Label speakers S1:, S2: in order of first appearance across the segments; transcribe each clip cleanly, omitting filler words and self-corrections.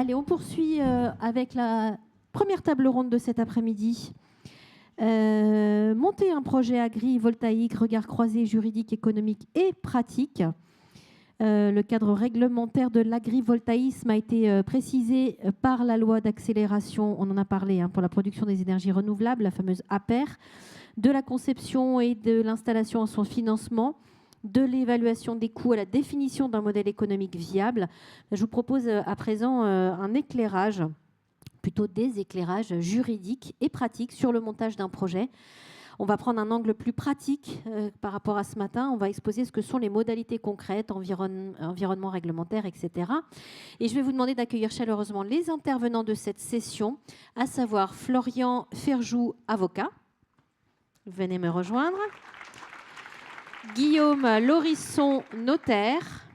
S1: Allez, on poursuit avec la première table ronde de cet après-midi. Monter un projet agrivoltaïque, regard croisé, juridique, économique et pratique. Le cadre réglementaire de l'agrivoltaïsme a été précisé par la loi d'accélération, on en a parlé, pour la production des énergies renouvelables, la fameuse APER, de la conception et de l'installation à son financement, de l'évaluation des coûts à la définition d'un modèle économique viable. Je vous propose à présent un éclairage, plutôt des éclairages juridiques et pratiques sur le montage d'un projet. On va prendre un angle plus pratique par rapport à ce matin. On va exposer ce que sont les modalités concrètes, environnement réglementaire, etc. Et je vais vous demander d'accueillir chaleureusement les intervenants de cette session, à savoir Florian Ferjou, avocat. Venez me rejoindre. Guillaume Laurisson, notaire.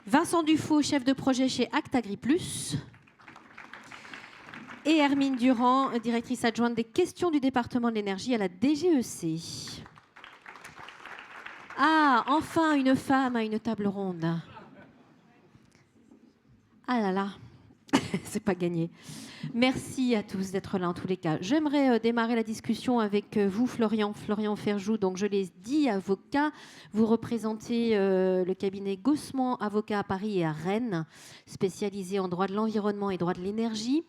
S1: Vincent Dufaux, chef de projet chez Act Agri Plus. Et Hermine Durand, directrice adjointe des questions du département de l'énergie à la DGEC. Ah, enfin une femme à une table ronde. Ah là là, c'est pas gagné. Merci à tous d'être là en tous les cas. J'aimerais démarrer la discussion avec vous, Florian Ferjou. Donc, je l'ai dit, avocat. Vous représentez le cabinet Gaussman, avocat à Paris et à Rennes, spécialisé en droit de l'environnement et droit de l'énergie.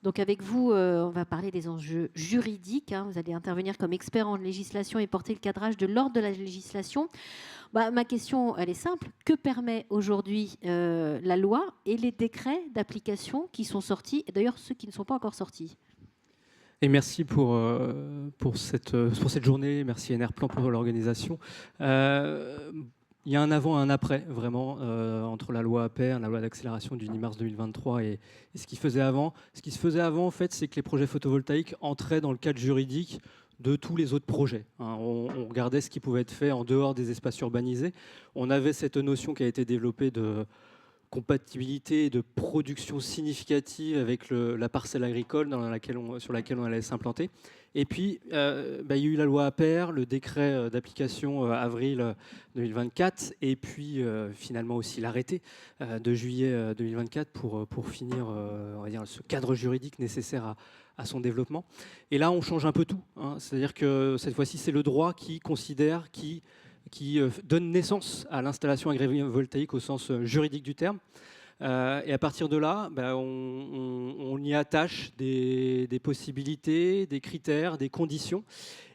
S1: Donc, avec vous, on va parler des enjeux juridiques. Vous allez intervenir comme expert en législation et porter le cadrage de l'ordre de la législation. Ma question, elle est simple. Que permet aujourd'hui la loi et les décrets d'application qui sont sortis, et d'ailleurs ceux qui ne sont pas encore sortis?
S2: Et merci pour cette journée. Merci NR-Plan pour l'organisation. Il y a un avant et un après, vraiment, entre la loi APER, la loi d'accélération du 10 mars 2023 et ce qui se faisait avant. Ce qui se faisait avant, en fait, c'est que les projets photovoltaïques entraient dans le cadre juridique de tous les autres projets. On regardait ce qui pouvait être fait en dehors des espaces urbanisés. On avait cette notion qui a été développée de compatibilité et de production significative avec la parcelle agricole sur laquelle on allait s'implanter. Et puis, il y a eu la loi APER, le décret d'application avril 2024, et puis finalement aussi l'arrêté de juillet 2024 pour finir on va dire, ce cadre juridique nécessaire à son développement. Et là, on change un peu tout. C'est-à-dire que cette fois-ci, c'est le droit qui considère, qui donne naissance à l'installation agrivoltaïque au sens juridique du terme. Et à partir de là, on y attache des possibilités, des critères, des conditions.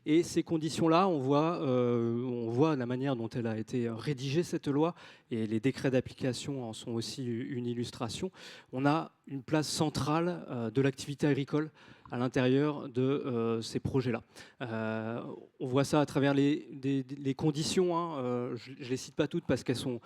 S2: Et ces conditions-là, on voit la manière dont elle a été rédigée, cette loi, et les décrets d'application en sont aussi une illustration. On a une place centrale de l'activité agricole à l'intérieur de ces projets-là. On voit ça à travers les conditions. Je ne les cite pas toutes parce qu'elles sont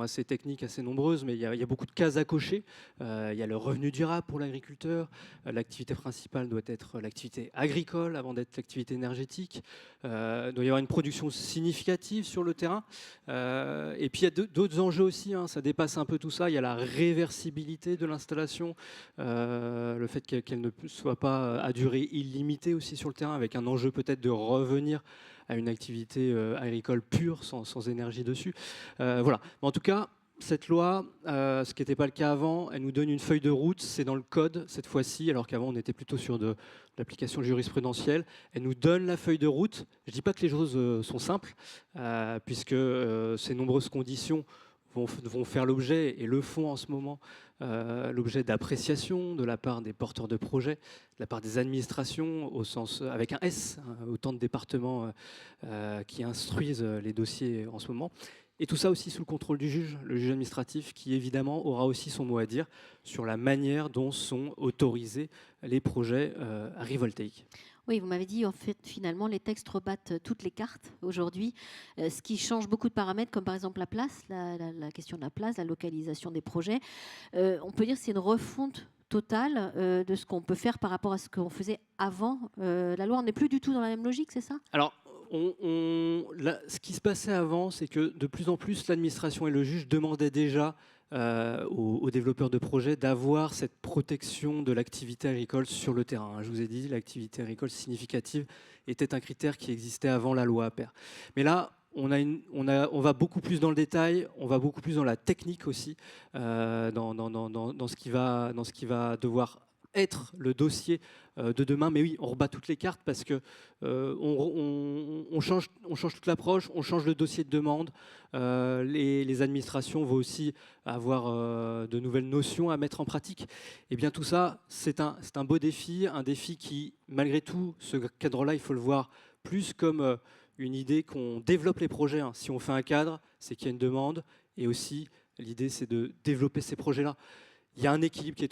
S2: assez techniques, assez nombreuses, mais il y a beaucoup de cases à cocher. Il y a le revenu durable pour l'agriculteur. L'activité principale doit être l'activité agricole avant d'être l'activité énergétique. Il doit y avoir une production significative sur le terrain. Et puis il y a d'autres enjeux aussi. Ça dépasse un peu tout ça. Il y a la réversibilité de l'installation, le fait qu'elle ne soit pas à durée illimitée aussi sur le terrain, avec un enjeu peut-être de revenir à une activité agricole pure, sans énergie dessus. Voilà. En tout cas, cette loi, ce qui n'était pas le cas avant, elle nous donne une feuille de route, c'est dans le code cette fois-ci, alors qu'avant on était plutôt sur de l'application jurisprudentielle. Elle nous donne la feuille de route. Je ne dis pas que les choses sont simples, puisque ces nombreuses conditions vont faire l'objet, et le font en ce moment, l'objet d'appréciation de la part des porteurs de projets, de la part des administrations, au sens, avec un S, autant de départements qui instruisent les dossiers en ce moment. Et tout ça aussi sous le contrôle du juge, le juge administratif, qui évidemment aura aussi son mot à dire sur la manière dont sont autorisés les projets agrivoltaïques.
S1: Oui, vous m'avez dit, en fait, finalement, les textes rebattent toutes les cartes aujourd'hui, ce qui change beaucoup de paramètres, comme par exemple la place, la question de la place, la localisation des projets. On peut dire que c'est une refonte totale de ce qu'on peut faire par rapport à ce qu'on faisait avant la loi. On n'est plus du tout dans la même logique, c'est ça?
S2: Alors, ce qui se passait avant, c'est que de plus en plus, l'administration et le juge demandaient déjà aux développeurs de projets d'avoir cette protection de l'activité agricole sur le terrain. Je vous ai dit, l'activité agricole significative était un critère qui existait avant la loi APER. Mais là, on va beaucoup plus dans le détail, on va beaucoup plus dans la technique aussi, dans ce qui va devoir être le dossier de demain. Mais oui, on rebat toutes les cartes parce que on change toute l'approche, on change le dossier de demande. Les administrations vont aussi avoir de nouvelles notions à mettre en pratique. Et bien tout ça, c'est un beau défi, un défi qui, malgré tout, ce cadre-là, il faut le voir plus comme une idée qu'on développe les projets. Hein. Si on fait un cadre, c'est qu'il y a une demande. Et aussi, l'idée, c'est de développer ces projets-là. Il y a un équilibre qui est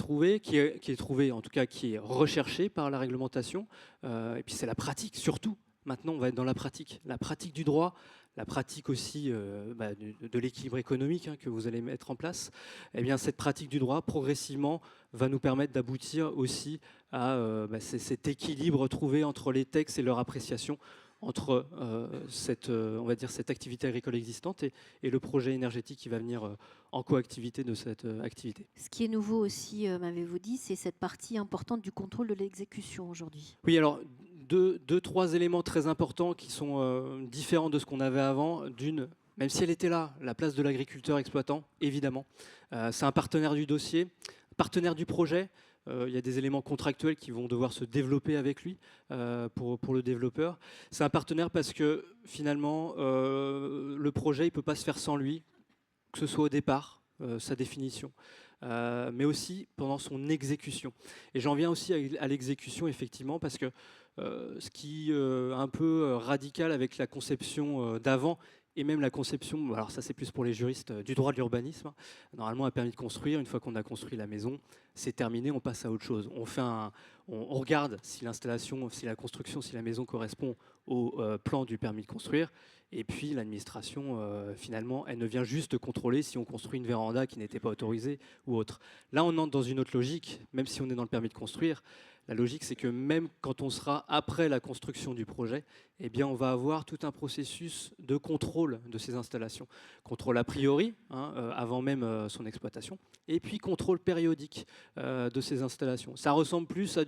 S2: trouvé, en tout cas qui est recherché par la réglementation. Et puis c'est la pratique, surtout. Maintenant, on va être dans la pratique du droit, la pratique aussi de l'équilibre économique que vous allez mettre en place. Eh bien, cette pratique du droit, progressivement, va nous permettre d'aboutir aussi à cet équilibre trouvé entre les textes et leur appréciation, entre on va dire cette activité agricole existante et le projet énergétique qui va venir en coactivité de cette activité.
S1: Ce qui est nouveau aussi, m'avez-vous dit, c'est cette partie importante du contrôle de l'exécution aujourd'hui.
S2: Oui, alors trois éléments très importants qui sont différents de ce qu'on avait avant. D'une, même si elle était là, la place de l'agriculteur exploitant, évidemment. C'est un partenaire du dossier, partenaire du projet. Il y a des éléments contractuels qui vont devoir se développer avec lui pour le développeur. C'est un partenaire parce que finalement, le projet, il ne peut pas se faire sans lui, que ce soit au départ, sa définition, mais aussi pendant son exécution. Et j'en viens aussi à l'exécution, effectivement, parce que ce qui est un peu radical avec la conception d'avant, et même la conception, alors ça c'est plus pour les juristes, du droit de l'urbanisme. Normalement, un permis de construire, une fois qu'on a construit la maison, c'est terminé, on passe à autre chose. On regarde si l'installation, si la construction, si la maison correspond au plan du permis de construire. Et puis l'administration, finalement, elle ne vient juste contrôler si on construit une véranda qui n'était pas autorisée ou autre. Là, on entre dans une autre logique, même si on est dans le permis de construire. La logique, c'est que même quand on sera après la construction du projet, eh bien, on va avoir tout un processus de contrôle de ces installations. Contrôle a priori, avant même son exploitation, et puis contrôle périodique de ces installations. Ça ressemble plus à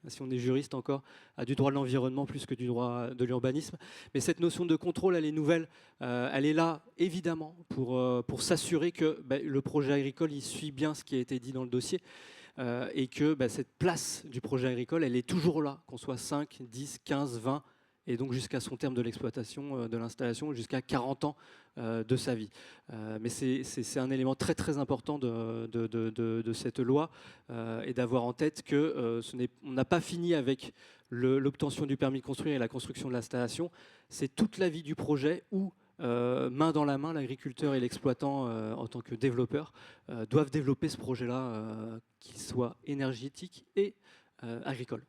S2: si on est juriste encore, à du droit de l'environnement plus que du droit de l'urbanisme. Mais cette notion de contrôle, elle est nouvelle. Elle est là, évidemment, pour s'assurer que le projet agricole, il suit bien ce qui a été dit dans le dossier. Et que cette place du projet agricole, elle est toujours là, qu'on soit 5, 10, 15, 20, et donc jusqu'à son terme de l'exploitation de l'installation, jusqu'à 40 ans de sa vie. Mais c'est un élément très très important de cette loi, et d'avoir en tête qu'on n'a pas fini avec l'obtention du permis de construire et la construction de l'installation. C'est toute la vie du projet où main dans la main, l'agriculteur et l'exploitant en tant que développeur doivent développer ce projet-là, qu'il soit énergétique et agricole.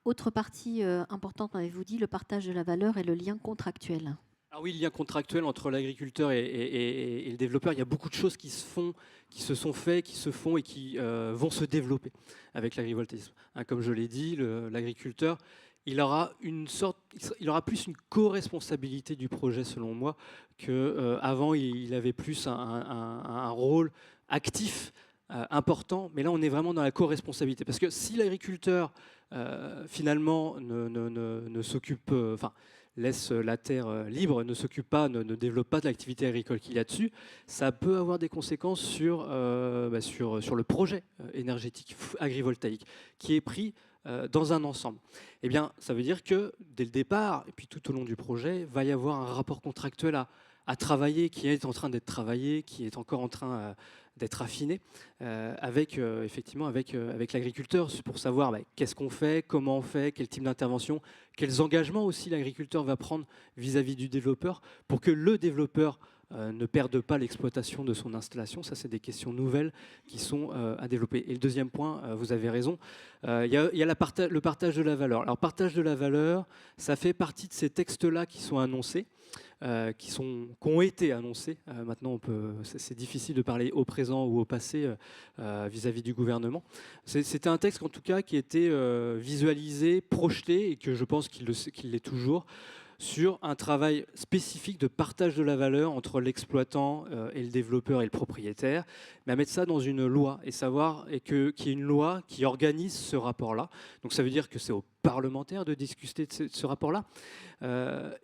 S1: Autre partie importante, m'avez-vous dit, le partage de la valeur et le lien contractuel.
S2: Ah oui, le lien contractuel entre l'agriculteur et le développeur, il y a beaucoup de choses qui se sont faites, qui se font et qui vont se développer avec l'agrivoltaïsme. Comme je l'ai dit, l'agriculteur, il aura plus une co-responsabilité du projet, selon moi, qu'avant, il avait plus un rôle actif important. Mais là, on est vraiment dans la co-responsabilité. Parce que si l'agriculteur, finalement, ne s'occupe... laisse la terre libre, ne s'occupe pas, ne développe pas de l'activité agricole qu'il y a dessus, ça peut avoir des conséquences sur le projet énergétique agrivoltaïque qui est pris dans un ensemble. Eh bien, ça veut dire que dès le départ, et puis tout au long du projet, va y avoir un rapport contractuel à travailler, qui est en train d'être travaillé, qui est encore en train d'être affiné, effectivement avec l'agriculteur, pour savoir qu'est-ce qu'on fait, comment on fait, quel type d'intervention, quels engagements aussi l'agriculteur va prendre vis-à-vis du développeur, pour que le développeur ne perde pas l'exploitation de son installation. Ça, c'est des questions nouvelles qui sont à développer. Et le deuxième point, vous avez raison, il y a le partage de la valeur. Alors, partage de la valeur, ça fait partie de ces textes-là qui sont annoncés, qui ont été annoncés. Maintenant, c'est difficile de parler au présent ou au passé vis-à-vis du gouvernement. C'était un texte, en tout cas, qui était visualisé, projeté, et que je pense qu'il l'est toujours, sur un travail spécifique de partage de la valeur entre l'exploitant et le développeur et le propriétaire, mais à mettre ça dans une loi et savoir qu'il y ait une loi qui organise ce rapport-là. Donc ça veut dire que c'est parlementaire de discuter de ce rapport-là,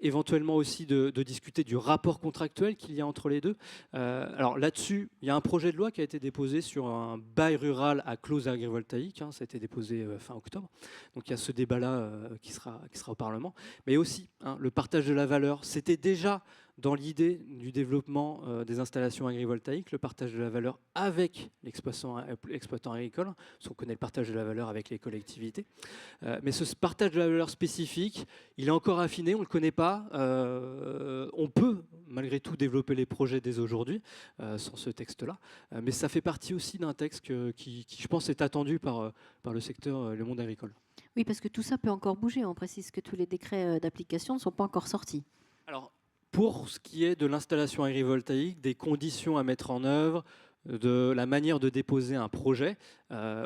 S2: éventuellement aussi de discuter du rapport contractuel qu'il y a entre les deux. Alors là-dessus, il y a un projet de loi qui a été déposé sur un bail rural à clause agrivoltaïque, hein, ça a été déposé fin octobre, donc il y a ce débat-là qui sera au Parlement, mais aussi hein, le partage de la valeur, c'était déjà dans l'idée du développement des installations agrivoltaïques, le partage de la valeur avec l'exploitant agricole, parce qu'on connaît le partage de la valeur avec les collectivités. Mais ce partage de la valeur spécifique, il est encore affiné, on ne le connaît pas. On peut malgré tout développer les projets dès aujourd'hui sans ce texte-là. Mais ça fait partie aussi d'un texte qui, je pense, est attendu par le secteur, le monde agricole.
S1: Oui, parce que tout ça peut encore bouger. On précise que tous les décrets d'application ne sont pas encore sortis.
S2: Alors, pour ce qui est de l'installation agrivoltaïque, des conditions à mettre en œuvre, de la manière de déposer un projet,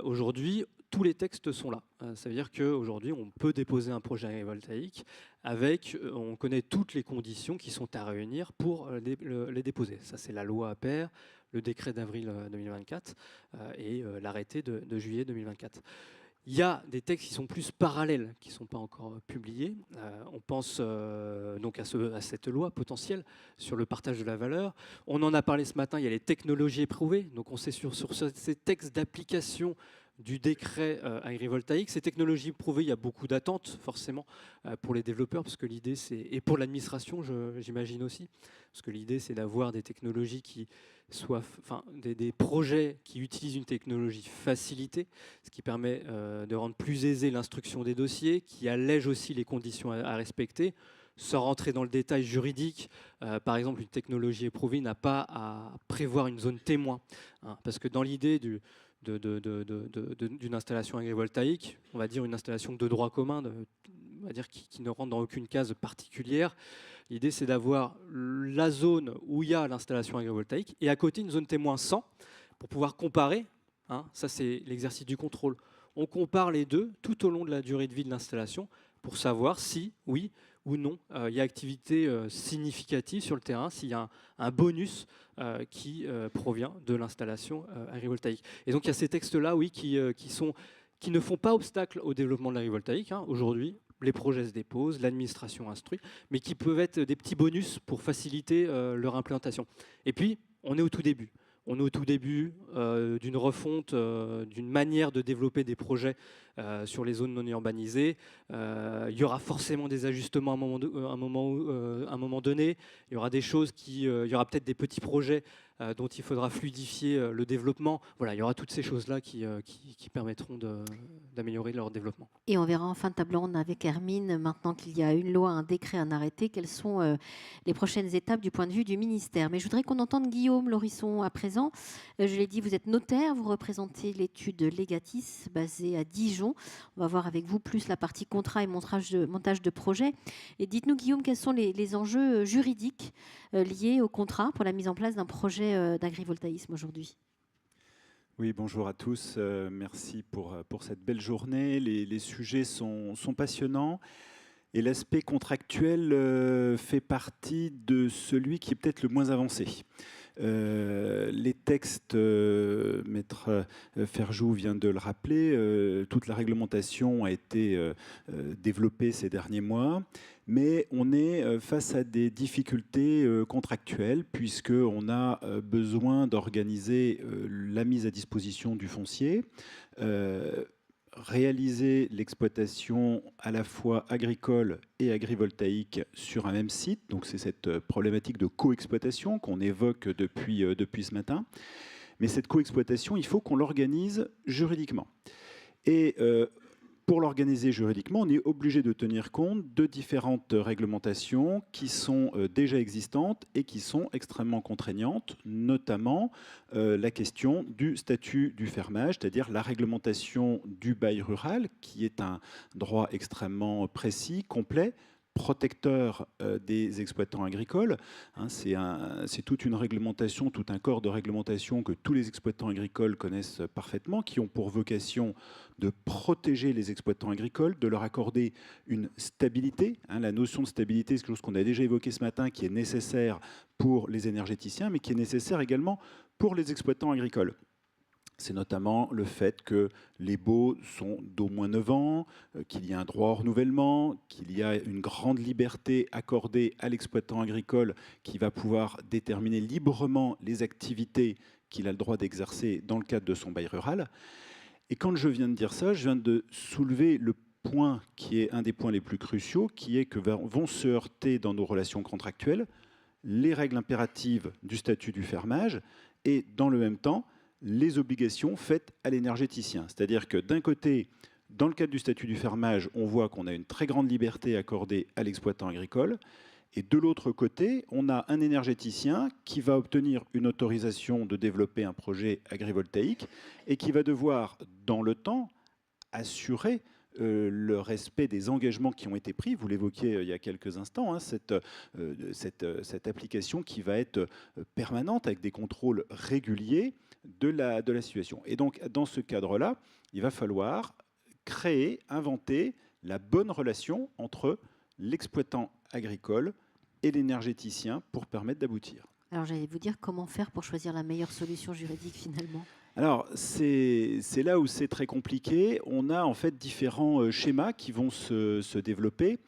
S2: aujourd'hui, tous les textes sont là. Ça veut dire qu'aujourd'hui, on peut déposer un projet agrivoltaïque on connaît toutes les conditions qui sont à réunir pour les déposer. Ça, c'est la loi APER, le décret d'avril 2024 et l'arrêté de juillet 2024. Il y a des textes qui sont plus parallèles, qui ne sont pas encore publiés. On pense donc à cette loi potentielle sur le partage de la valeur. On en a parlé ce matin, il y a les technologies éprouvées. Donc on sait sur ces textes d'application du décret agrivoltaïque. Ces technologies éprouvées, il y a beaucoup d'attentes forcément pour les développeurs, parce que l'idée c'est, et pour l'administration j'imagine aussi, parce que l'idée c'est d'avoir des technologies qui soient, enfin des projets qui utilisent une technologie facilitée, ce qui permet de rendre plus aisée l'instruction des dossiers, qui allège aussi les conditions à respecter. Sans rentrer dans le détail juridique, par exemple, une technologie éprouvée n'a pas à prévoir une zone témoin, hein, parce que dans l'idée d'une installation agrivoltaïque, on va dire une installation de droit commun, on va dire qui ne rentre dans aucune case particulière. L'idée, c'est d'avoir la zone où il y a l'installation agrivoltaïque et à côté une zone témoin sans, pour pouvoir comparer. Hein, ça, c'est l'exercice du contrôle. On compare les deux tout au long de la durée de vie de l'installation pour savoir si, oui ou non, il y a activité significative sur le terrain, s'il y a un bonus qui provient de l'installation agrivoltaïque. Et donc il y a ces textes-là, oui, qui ne font pas obstacle au développement de l'agrivoltaïque. Hein. Aujourd'hui, les projets se déposent, l'administration instruit, mais qui peuvent être des petits bonus pour faciliter leur implantation. Et puis, on est au tout début. On est au tout début d'une refonte, d'une manière de développer des projets sur les zones non urbanisées. Il y aura forcément des ajustements à un moment donné. Il y aura des choses il y aura peut-être des petits projets dont il faudra fluidifier le développement. Voilà, il y aura toutes ces choses-là qui permettront d'améliorer leur développement.
S1: Et on verra en fin de table ronde avec Hermine, maintenant qu'il y a une loi, un décret, un arrêté, quelles sont les prochaines étapes du point de vue du ministère. Mais je voudrais qu'on entende Guillaume Laurisson à présent. Je l'ai dit, vous êtes notaire, vous représentez l'étude Legatis basée à Dijon. On va voir avec vous plus la partie contrat et montage de projet. Et dites-nous, Guillaume, quels sont les enjeux juridiques liés au contrat pour la mise en place d'un projet d'agrivoltaïsme aujourd'hui?
S3: Oui, bonjour à tous. Merci pour cette belle journée. Les sujets sont passionnants et l'aspect contractuel fait partie de celui qui est peut-être le moins avancé. Les textes, Maître Ferjou vient de le rappeler, toute la réglementation a été développée ces derniers mois, mais on est face à des difficultés contractuelles puisqu'on a besoin d'organiser la mise à disposition du foncier, réaliser l'exploitation à la fois agricole et agrivoltaïque sur un même site. Donc c'est cette problématique de coexploitation qu'on évoque depuis ce matin. Mais cette coexploitation, il faut qu'on l'organise juridiquement. Et pour l'organiser juridiquement, on est obligé de tenir compte de différentes réglementations qui sont déjà existantes et qui sont extrêmement contraignantes, notamment la question du statut du fermage, c'est-à-dire la réglementation du bail rural, qui est un droit extrêmement précis, complet, protecteur des exploitants agricoles. Hein, c'est toute une réglementation, tout un corps de réglementation que tous les exploitants agricoles connaissent parfaitement, qui ont pour vocation de protéger les exploitants agricoles, de leur accorder une stabilité. Hein, la notion de stabilité, c'est quelque chose qu'on a déjà évoqué ce matin, qui est nécessaire pour les énergéticiens, mais qui est nécessaire également pour les exploitants agricoles. C'est notamment le fait que les baux sont d'au moins 9 ans, qu'il y a un droit au renouvellement, qu'il y a une grande liberté accordée à l'exploitant agricole qui va pouvoir déterminer librement les activités qu'il a le droit d'exercer dans le cadre de son bail rural. Et quand je viens de dire ça, je viens de soulever le point qui est un des points les plus cruciaux, qui est que vont se heurter dans nos relations contractuelles les règles impératives du statut du fermage et dans le même temps les obligations faites à l'énergéticien. C'est-à-dire que d'un côté, dans le cadre du statut du fermage, on voit qu'on a une très grande liberté accordée à l'exploitant agricole. Et de l'autre côté, on a un énergéticien qui va obtenir une autorisation de développer un projet agrivoltaïque et qui va devoir, dans le temps, assurer le respect des engagements qui ont été pris. Vous l'évoquiez il y a quelques instants, hein, cette application qui va être permanente avec des contrôles réguliers de la situation. Et donc, dans ce cadre-là, il va falloir créer, inventer la bonne relation entre l'exploitant agricole et l'énergéticien pour permettre d'aboutir.
S1: Alors j'allais vous dire comment faire pour choisir la meilleure solution juridique finalement.
S3: Alors, c'est là où c'est très compliqué. On a en fait différents schémas qui vont se développer.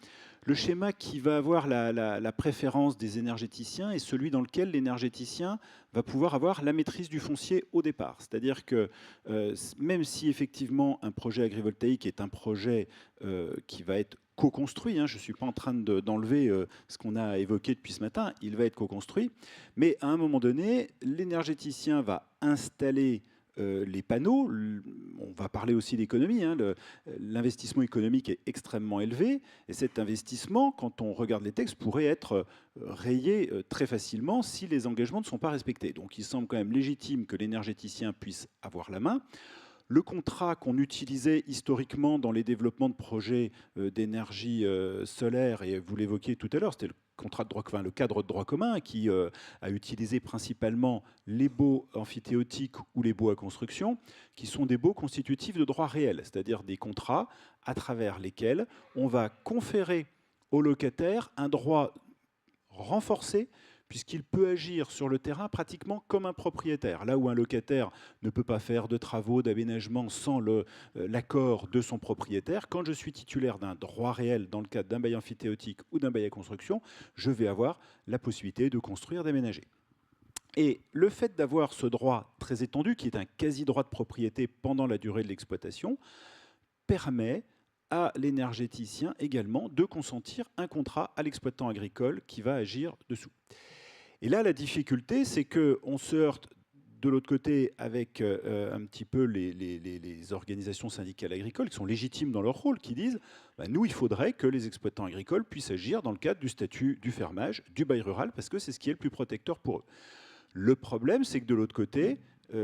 S3: Le schéma qui va avoir la préférence des énergéticiens est celui dans lequel l'énergéticien va pouvoir avoir la maîtrise du foncier au départ. C'est-à-dire que même si effectivement un projet agrivoltaïque est un projet qui va être co-construit, hein, je ne suis pas en train d'enlever ce qu'on a évoqué depuis ce matin, il va être co-construit, mais à un moment donné, l'énergéticien va installer les panneaux. On va parler aussi d'économie. Hein, l'investissement économique est extrêmement élevé. Et cet investissement, quand on regarde les textes, pourrait être rayé très facilement si les engagements ne sont pas respectés. Donc il semble quand même légitime que l'énergéticien puisse avoir la main. Le contrat qu'on utilisait historiquement dans les développements de projets d'énergie solaire, et vous l'évoquiez tout à l'heure, c'était le cadre de droit commun qui a utilisé principalement les baux amphithéotiques ou les baux à construction, qui sont des baux constitutifs de droit réel, c'est-à-dire des contrats à travers lesquels on va conférer au locataire un droit renforcé puisqu'il peut agir sur le terrain pratiquement comme un propriétaire. Là où un locataire ne peut pas faire de travaux, d'aménagement sans l'accord de son propriétaire, quand je suis titulaire d'un droit réel dans le cadre d'un bail amphithéotique ou d'un bail à construction, je vais avoir la possibilité de construire, d'aménager. Et le fait d'avoir ce droit très étendu, qui est un quasi-droit de propriété pendant la durée de l'exploitation, permet à l'énergéticien également de consentir un contrat à l'exploitant agricole qui va agir dessous. Et là, la difficulté, c'est qu'on se heurte de l'autre côté avec un petit peu les organisations syndicales agricoles qui sont légitimes dans leur rôle, qui disent nous, il faudrait que les exploitants agricoles puissent agir dans le cadre du statut du fermage, du bail rural, parce que c'est ce qui est le plus protecteur pour eux. Le problème, c'est que de l'autre côté,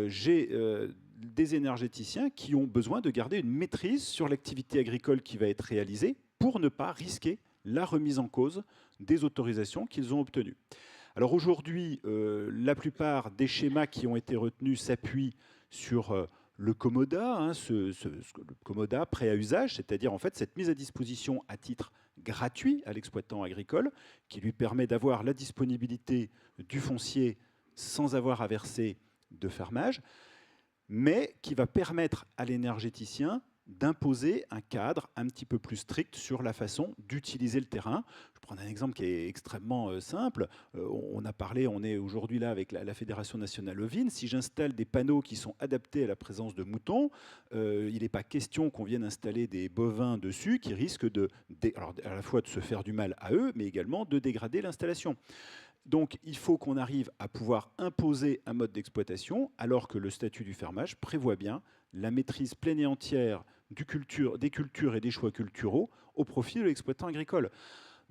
S3: j'ai des énergéticiens qui ont besoin de garder une maîtrise sur l'activité agricole qui va être réalisée pour ne pas risquer la remise en cause des autorisations qu'ils ont obtenues. Alors aujourd'hui, la plupart des schémas qui ont été retenus s'appuient sur le COMODA, hein, le COMODA prêt à usage, c'est-à-dire en fait cette mise à disposition à titre gratuit à l'exploitant agricole, qui lui permet d'avoir la disponibilité du foncier sans avoir à verser de fermage, mais qui va permettre à l'énergéticien d'imposer un cadre un petit peu plus strict sur la façon d'utiliser le terrain. Je prends un exemple qui est extrêmement simple. On est aujourd'hui là avec la Fédération nationale ovine. Si j'installe des panneaux qui sont adaptés à la présence de moutons, il n'est pas question qu'on vienne installer des bovins dessus qui risquent alors à la fois de se faire du mal à eux, mais également de dégrader l'installation. Donc il faut qu'on arrive à pouvoir imposer un mode d'exploitation, alors que le statut du fermage prévoit bien la maîtrise pleine et entière des cultures et des choix culturaux au profit de l'exploitant agricole.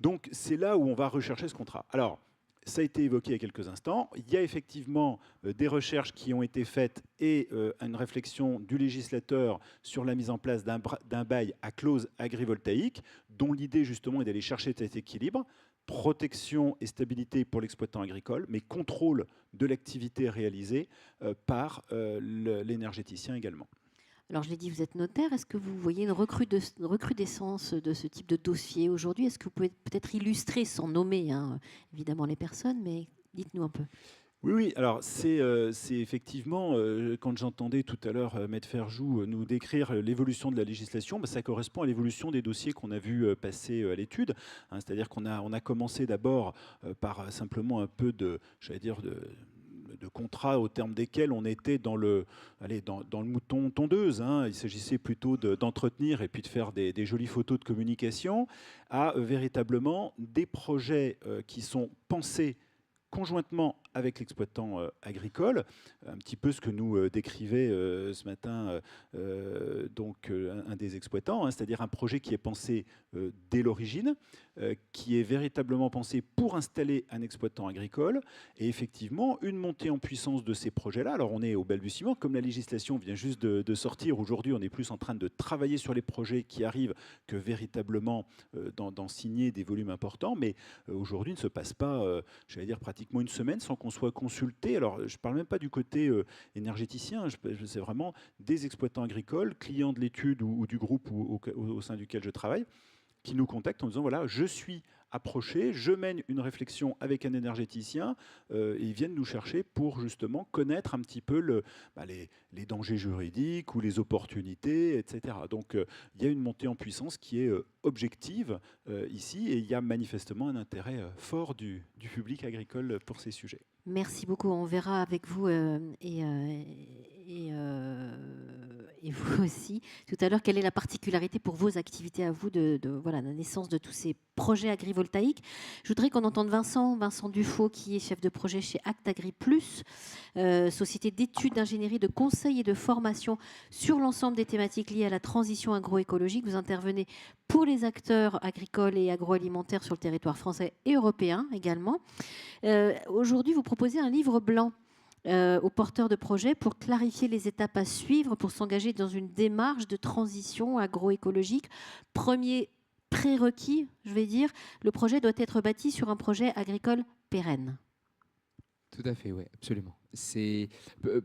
S3: Donc c'est là où on va rechercher ce contrat. Alors, ça a été évoqué il y a quelques instants. Il y a effectivement des recherches qui ont été faites et une réflexion du législateur sur la mise en place d'un bail à clause agrivoltaïque, dont l'idée justement est d'aller chercher cet équilibre. Protection et stabilité pour l'exploitant agricole, mais contrôle de l'activité réalisée par l'énergéticien également.
S1: Alors, je l'ai dit, vous êtes notaire. Est-ce que vous voyez une recrudescence de ce type de dossier aujourd'hui? Est-ce que vous pouvez peut-être illustrer, sans nommer évidemment les personnes, mais dites-nous un peu.
S3: Oui, oui, alors c'est effectivement, quand j'entendais tout à l'heure Maître Ferjou nous décrire l'évolution de la législation, bah, ça correspond à l'évolution des dossiers qu'on a vu passer à l'étude, hein. C'est-à-dire qu'on a commencé d'abord par simplement un peu de, j'allais dire, de contrats au terme desquels on était dans le, allez, dans le mouton tondeuse, hein. Il s'agissait plutôt d'entretenir et puis de faire des jolies photos de communication, à véritablement des projets qui sont pensés conjointement avec l'exploitant agricole, un petit peu ce que nous décrivait ce matin un des exploitants, hein, c'est-à-dire un projet qui est pensé dès l'origine, qui est véritablement pensé pour installer un exploitant agricole, et effectivement une montée en puissance de ces projets-là. Alors on est au balbutiement, comme la législation vient juste de sortir, aujourd'hui on est plus en train de travailler sur les projets qui arrivent que véritablement d'en signer des volumes importants, mais aujourd'hui il ne se passe pas, j'allais dire, pratiquement une semaine sans qu'on soit consulté. Alors, je ne parle même pas du côté énergéticien, c'est vraiment des exploitants agricoles, clients de l'étude ou du groupe au sein duquel je travaille, qui nous contactent en disant, voilà, je suis approché, je mène une réflexion avec un énergéticien, et ils viennent nous chercher pour justement connaître un petit peu les dangers juridiques ou les opportunités, etc. Donc il y a une montée en puissance qui est objective ici, et il y a manifestement un intérêt fort du public agricole pour ces sujets.
S1: Merci beaucoup. On verra avec vous et vous aussi tout à l'heure quelle est la particularité pour vos activités à vous de voilà, la naissance de tous ces projets agrivoltaïques. Je voudrais qu'on entende Vincent Dufaux, qui est chef de projet chez Act Agri Plus, société d'études, d'ingénierie, de conseil et de formation sur l'ensemble des thématiques liées à la transition agroécologique. Vous intervenez pour les acteurs agricoles et agroalimentaires sur le territoire français et européen également. Aujourd'hui, vous proposez un livre blanc aux porteurs de projets pour clarifier les étapes à suivre pour s'engager dans une démarche de transition agroécologique. Premier prérequis, je vais dire, le projet doit être bâti sur un projet agricole pérenne.
S4: Tout à fait, oui, absolument. C'est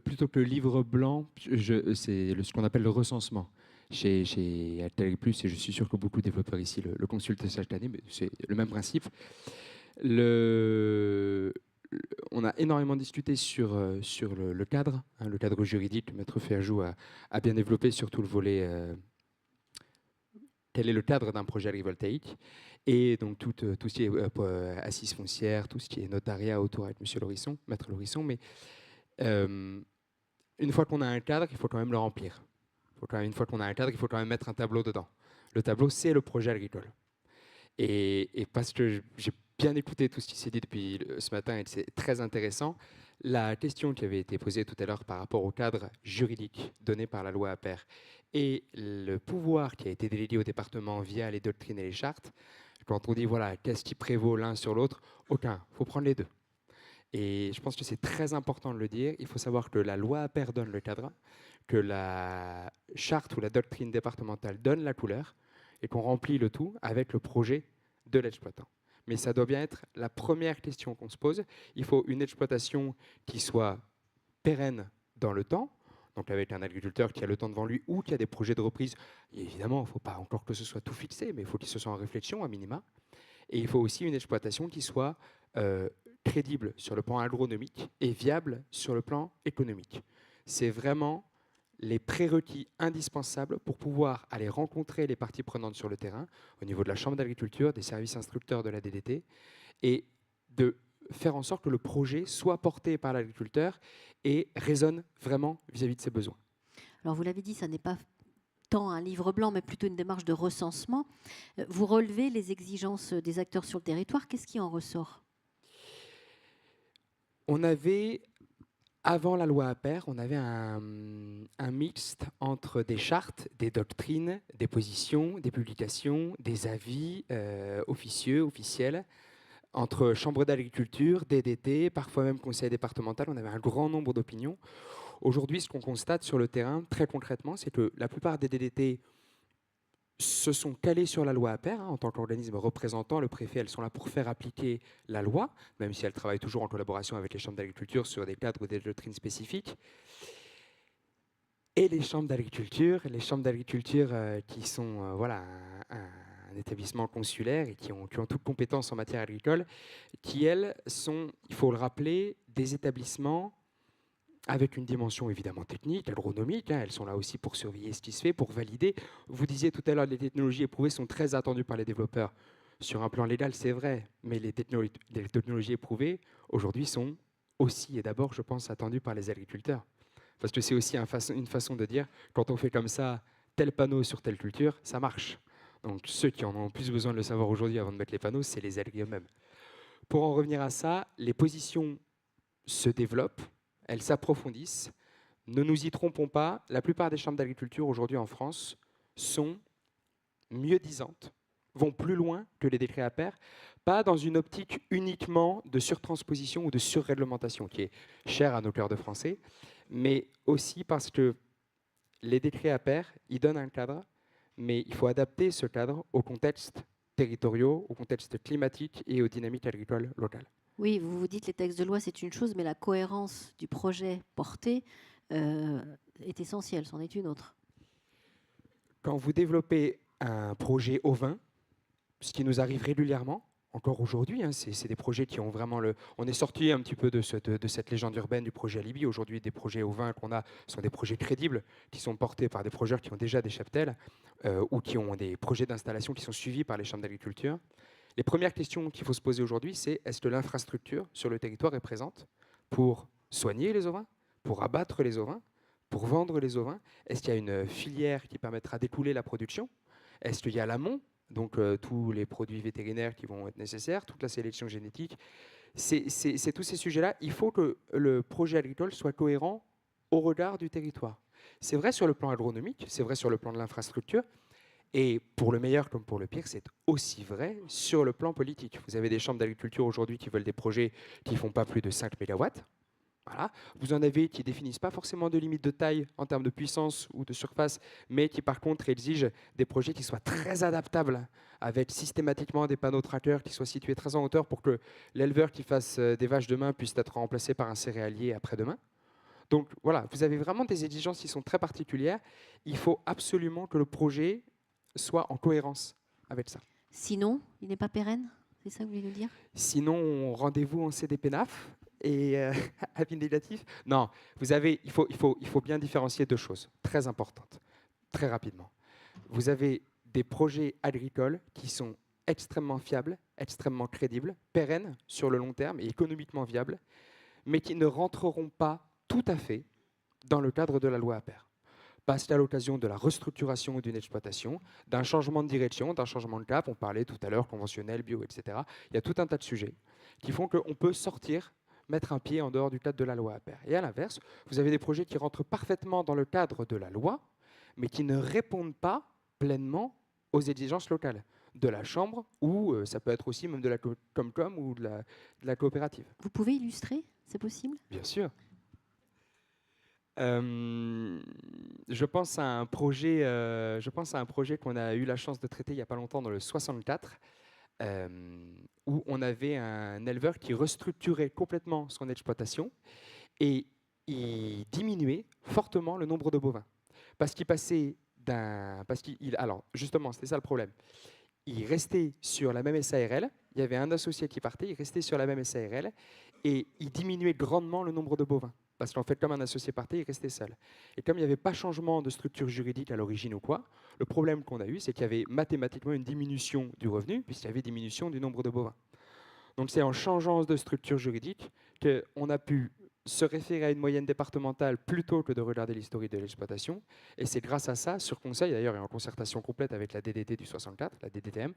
S4: plutôt que le livre blanc, c'est ce qu'on appelle le recensement chez Act Agri Plus, et je suis sûr que beaucoup de développeurs ici le consultent chaque année, mais c'est le même principe. On a énormément discuté sur le cadre, hein, le cadre juridique. Le maître Ferjou a bien développé surtout le volet quel est le cadre d'un projet agrivoltaïque, et donc tout ce qui est assise foncière, tout ce qui est notariat autour avec Monsieur Laurisson, maître Laurisson. Mais une fois qu'on a un cadre, il faut quand même le remplir. Une fois qu'on a un cadre, il faut quand même mettre un tableau dedans. Le tableau, c'est le projet agricole. Et parce que j'ai bien écouté tout ce qui s'est dit depuis ce matin, et c'est très intéressant, la question qui avait été posée tout à l'heure par rapport au cadre juridique donné par la loi APER et le pouvoir qui a été délégué au département via les doctrines et les chartes, quand on dit voilà, qu'est-ce qui prévaut l'un sur l'autre, aucun, il faut prendre les deux. Et je pense que c'est très important de le dire. Il faut savoir que la loi APER donne le cadre, que la charte ou la doctrine départementale donne la couleur, et qu'on remplit le tout avec le projet de l'exploitant. Mais ça doit bien être la première question qu'on se pose. Il faut une exploitation qui soit pérenne dans le temps, donc avec un agriculteur qui a le temps devant lui ou qui a des projets de reprise. Et évidemment, il ne faut pas encore que ce soit tout fixé, mais il faut qu'il se soit en réflexion à minima. Et il faut aussi une exploitation qui soit crédible sur le plan agronomique et viable sur le plan économique. C'est vraiment les prérequis indispensables pour pouvoir aller rencontrer les parties prenantes sur le terrain, au niveau de la Chambre d'agriculture, des services instructeurs de la DDT, et de faire en sorte que le projet soit porté par l'agriculteur et résonne vraiment vis-à-vis de ses besoins.
S1: Alors vous l'avez dit, ça n'est pas tant un livre blanc, mais plutôt une démarche de recensement. Vous relevez les exigences des acteurs sur le territoire. Qu'est-ce qui en ressort ?
S4: On avait... Avant la loi APER, on avait un mixte entre des chartes, des doctrines, des positions, des publications, des avis officieux, officiels, entre chambres d'agriculture, DDT, parfois même conseil départemental. On avait un grand nombre d'opinions. Aujourd'hui, ce qu'on constate sur le terrain, très concrètement, c'est que la plupart des DDT se sont calés sur la loi APER, hein, en tant qu'organisme représentant le préfet. Elles sont là pour faire appliquer la loi, même si elles travaillent toujours en collaboration avec les chambres d'agriculture sur des cadres ou des doctrines spécifiques. Et les chambres d'agriculture qui sont voilà, un établissement consulaire et qui ont toutes compétences en matière agricole, qui, elles, sont, il faut le rappeler, des établissements avec une dimension évidemment technique, agronomique. Elles sont là aussi pour surveiller ce qui se fait, pour valider. Vous disiez tout à l'heure, les technologies éprouvées sont très attendues par les développeurs. Sur un plan légal, c'est vrai, mais les technologies éprouvées, aujourd'hui, sont aussi et d'abord, je pense, attendues par les agriculteurs. Parce que c'est aussi une façon de dire, quand on fait comme ça, tel panneau sur telle culture, ça marche. Donc ceux qui en ont plus besoin de le savoir aujourd'hui avant de mettre les panneaux, c'est les agriculteurs eux-mêmes. Pour en revenir à ça, les positions se développent, elles s'approfondissent. Ne nous y trompons pas, la plupart des chambres d'agriculture aujourd'hui en France sont mieux-disantes, vont plus loin que les décrets APER, pas dans une optique uniquement de surtransposition ou de surréglementation, qui est chère à nos cœurs de Français, mais aussi parce que les décrets APER, ils donnent un cadre, mais il faut adapter ce cadre aux contextes territoriaux, aux contextes climatiques et aux dynamiques agricoles locales.
S1: Oui, vous vous dites les textes de loi, c'est une chose, mais la cohérence du projet porté est essentielle, c'en est une autre.
S4: Quand vous développez un projet ovin, ce qui nous arrive régulièrement, encore aujourd'hui, c'est des projets qui ont vraiment le... On est sorti un petit peu de cette légende urbaine du projet Alibi. Aujourd'hui, des projets ovins qu'on a sont des projets crédibles, qui sont portés par des projets qui ont déjà des cheptels ou qui ont des projets d'installation qui sont suivis par les chambres d'agriculture. Les premières questions qu'il faut se poser aujourd'hui, c'est est-ce que l'infrastructure sur le territoire est présente pour soigner les ovins, pour abattre les ovins, pour vendre les ovins? Est-ce qu'il y a une filière qui permettra d'écouler la production? Est-ce qu'il y a l'amont, donc tous les produits vétérinaires qui vont être nécessaires, toute la sélection génétique? C'est tous ces sujets-là. Il faut que le projet agricole soit cohérent au regard du territoire. C'est vrai sur le plan agronomique, c'est vrai sur le plan de l'infrastructure, et pour le meilleur comme pour le pire, c'est aussi vrai sur le plan politique. Vous avez des chambres d'agriculture aujourd'hui qui veulent des projets qui ne font pas plus de 5 mégawatts. Voilà. Vous en avez qui ne définissent pas forcément de limite de taille en termes de puissance ou de surface, mais qui par contre exigent des projets qui soient très adaptables, avec systématiquement des panneaux trackers qui soient situés très en hauteur pour que l'éleveur qui fasse des vaches demain puisse être remplacé par un céréalier après-demain. Donc voilà, vous avez vraiment des exigences qui sont très particulières. Il faut absolument que le projet soit en cohérence avec ça.
S1: Sinon, il n'est pas pérenne, c'est ça que vous voulez nous dire?
S4: Sinon, rendez-vous en CDPNAF et avis négatif. Non, il faut bien différencier deux choses très importantes, très rapidement. Vous avez des projets agricoles qui sont extrêmement fiables, extrêmement crédibles, pérennes sur le long terme et économiquement viables, mais qui ne rentreront pas tout à fait dans le cadre de la loi APER. Parce qu'à l'occasion de la restructuration d'une exploitation, d'un changement de direction, d'un changement de cap, on parlait tout à l'heure conventionnel, bio, etc. Il y a tout un tas de sujets qui font qu'on peut sortir, mettre un pied en dehors du cadre de la loi APER. Et à l'inverse, vous avez des projets qui rentrent parfaitement dans le cadre de la loi, mais qui ne répondent pas pleinement aux exigences locales de la Chambre, ou ça peut être aussi même de la Comcom ou de la coopérative.
S1: Vous pouvez illustrer, c'est possible?
S4: Bien sûr. Je pense à un projet qu'on a eu la chance de traiter il n'y a pas longtemps dans le 64, où on avait un éleveur qui restructurait complètement son exploitation et il diminuait fortement le nombre de bovins. Parce qu'il passait alors, justement, c'était ça le problème. Il restait sur la même SARL, il y avait un associé qui partait, il restait sur la même SARL et il diminuait grandement le nombre de bovins. Parce qu'en fait, comme un associé partait, il restait seul. Et comme il n'y avait pas changement de structure juridique à l'origine ou quoi, le problème qu'on a eu, c'est qu'il y avait mathématiquement une diminution du revenu, puisqu'il y avait diminution du nombre de bovins. Donc c'est en changeant de structure juridique qu'on a pu se référer à une moyenne départementale plutôt que de regarder l'historique de l'exploitation. Et c'est grâce à ça, sur conseil d'ailleurs et en concertation complète avec la DDT du 64, la DDTM,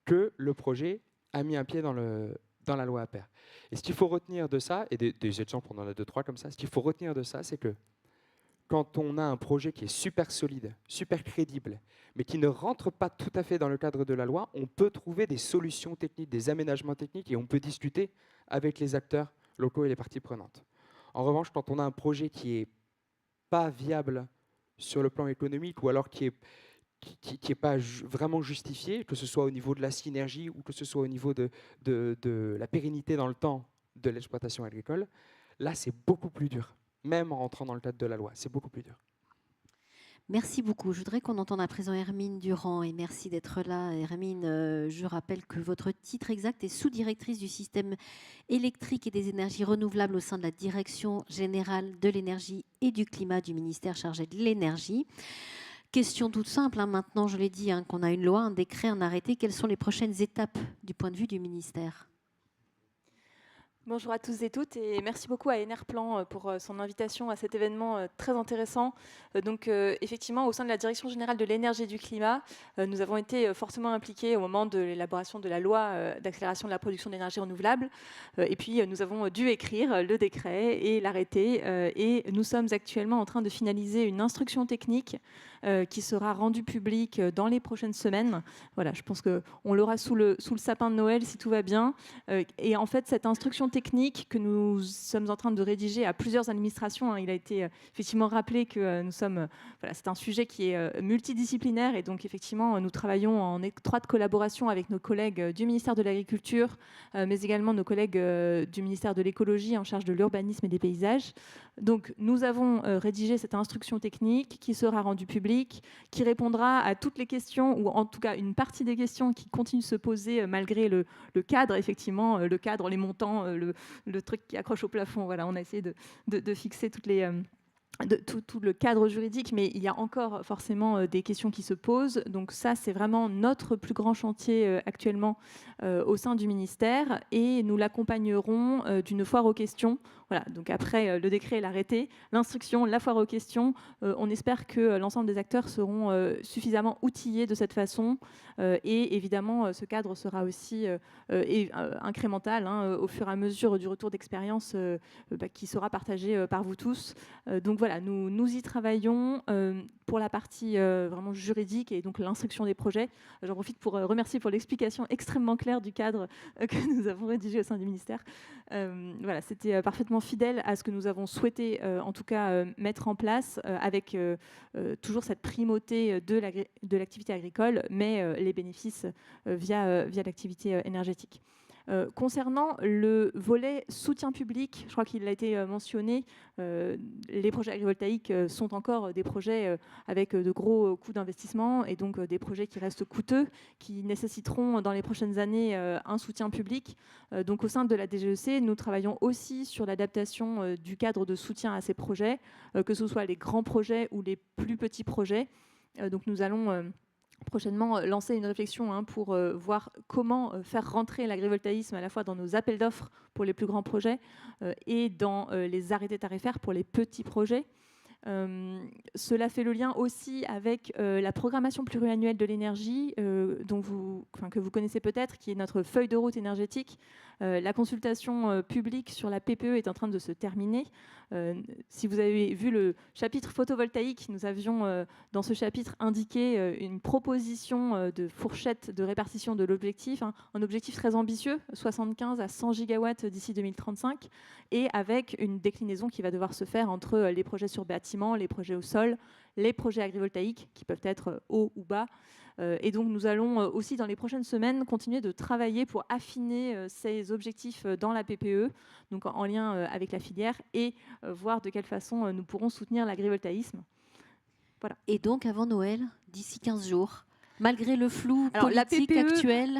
S4: que le projet a mis un pied dans la loi APER. Et ce qu'il faut retenir de ça, et des exemples, on en a 2-3 comme ça, ce qu'il faut retenir de ça, c'est que quand on a un projet qui est super solide, super crédible, mais qui ne rentre pas tout à fait dans le cadre de la loi, on peut trouver des solutions techniques, des aménagements techniques, et on peut discuter avec les acteurs locaux et les parties prenantes. En revanche, quand on a un projet qui n'est pas viable sur le plan économique, ou alors qui n'est pas vraiment justifié, que ce soit au niveau de la synergie ou que ce soit au niveau de la pérennité dans le temps de l'exploitation agricole, là, c'est beaucoup plus dur. Même en rentrant dans le cadre de la loi, c'est beaucoup plus dur.
S1: Merci beaucoup. Je voudrais qu'on entende à présent Hermine Durand et merci d'être là. Hermine, je rappelle que votre titre exact est sous-directrice du système électrique et des énergies renouvelables au sein de la Direction générale de l'énergie et du climat du ministère chargé de l'énergie. Question toute simple, maintenant je l'ai dit, qu'on a une loi, un décret, un arrêté. Quelles sont les prochaines étapes du point de vue du ministère ?
S5: Bonjour à tous et toutes et merci beaucoup à Enerplan pour son invitation à cet événement très intéressant. Donc effectivement, au sein de la Direction générale de l'énergie et du climat, nous avons été fortement impliqués au moment de l'élaboration de la loi d'accélération de la production d'énergie renouvelable. Et puis nous avons dû écrire le décret et l'arrêté et nous sommes actuellement en train de finaliser une instruction technique qui sera rendue publique dans les prochaines semaines. Voilà, je pense qu'on l'aura sous le sapin de Noël si tout va bien. Et en fait, cette instruction technique que nous sommes en train de rédiger à plusieurs administrations, il a été effectivement rappelé que nous sommes, voilà, c'est un sujet qui est multidisciplinaire et donc effectivement nous travaillons en étroite collaboration avec nos collègues du ministère de l'Agriculture, mais également nos collègues du ministère de l'Écologie en charge de l'urbanisme et des paysages. Donc nous avons rédigé cette instruction technique qui sera rendue publique, qui répondra à toutes les questions, ou en tout cas une partie des questions qui continuent de se poser malgré le cadre, effectivement, le cadre, les montants, le truc qui accroche au plafond. Voilà, on a essayé de fixer toutes les... tout le cadre juridique, mais il y a encore forcément des questions qui se posent. Donc ça, c'est vraiment notre plus grand chantier actuellement au sein du ministère et nous l'accompagnerons d'une foire aux questions. Voilà, donc après le décret et l'arrêté, l'instruction, la foire aux questions, on espère que l'ensemble des acteurs seront suffisamment outillés de cette façon et évidemment ce cadre sera aussi incrémental au fur et à mesure du retour d'expérience qui sera partagé par vous tous. Donc voilà, nous y travaillons pour la partie vraiment juridique et donc l'instruction des projets. J'en profite pour remercier pour l'explication extrêmement claire du cadre que nous avons rédigé au sein du ministère. Voilà, c'était parfaitement fidèle à ce que nous avons souhaité en tout cas mettre en place avec toujours cette primauté de l'activité agricole, mais les bénéfices via l'activité énergétique. Concernant le volet soutien public, je crois qu'il a été mentionné, les projets agrivoltaïques sont encore des projets avec de gros coûts d'investissement et donc des projets qui restent coûteux, qui nécessiteront dans les prochaines années un soutien public. Donc au sein de la DGEC, nous travaillons aussi sur l'adaptation du cadre de soutien à ces projets, que ce soit les grands projets ou les plus petits projets. Donc nous allons... prochainement lancer une réflexion pour voir comment faire rentrer l'agrivoltaïsme à la fois dans nos appels d'offres pour les plus grands projets et dans les arrêtés tarifaires pour les petits projets. Cela fait le lien aussi avec la programmation pluriannuelle de l'énergie que vous connaissez peut-être, qui est notre feuille de route énergétique. La consultation publique sur la PPE est en train de se terminer. Si vous avez vu le chapitre photovoltaïque, nous avions dans ce chapitre indiqué une proposition de fourchette de répartition de l'objectif, un objectif très ambitieux, 75 à 100 gigawatts d'ici 2035, et avec une déclinaison qui va devoir se faire entre les projets sur bâtiment, les projets au sol, les projets agrivoltaïques qui peuvent être hauts ou bas. Et donc nous allons aussi dans les prochaines semaines continuer de travailler pour affiner ces objectifs dans la PPE, donc en lien avec la filière, et voir de quelle façon nous pourrons soutenir l'agrivoltaïsme. Voilà.
S1: Et donc avant Noël, d'ici 15 jours, malgré le flou
S5: alors,
S1: politique
S5: la PPE,
S1: actuel.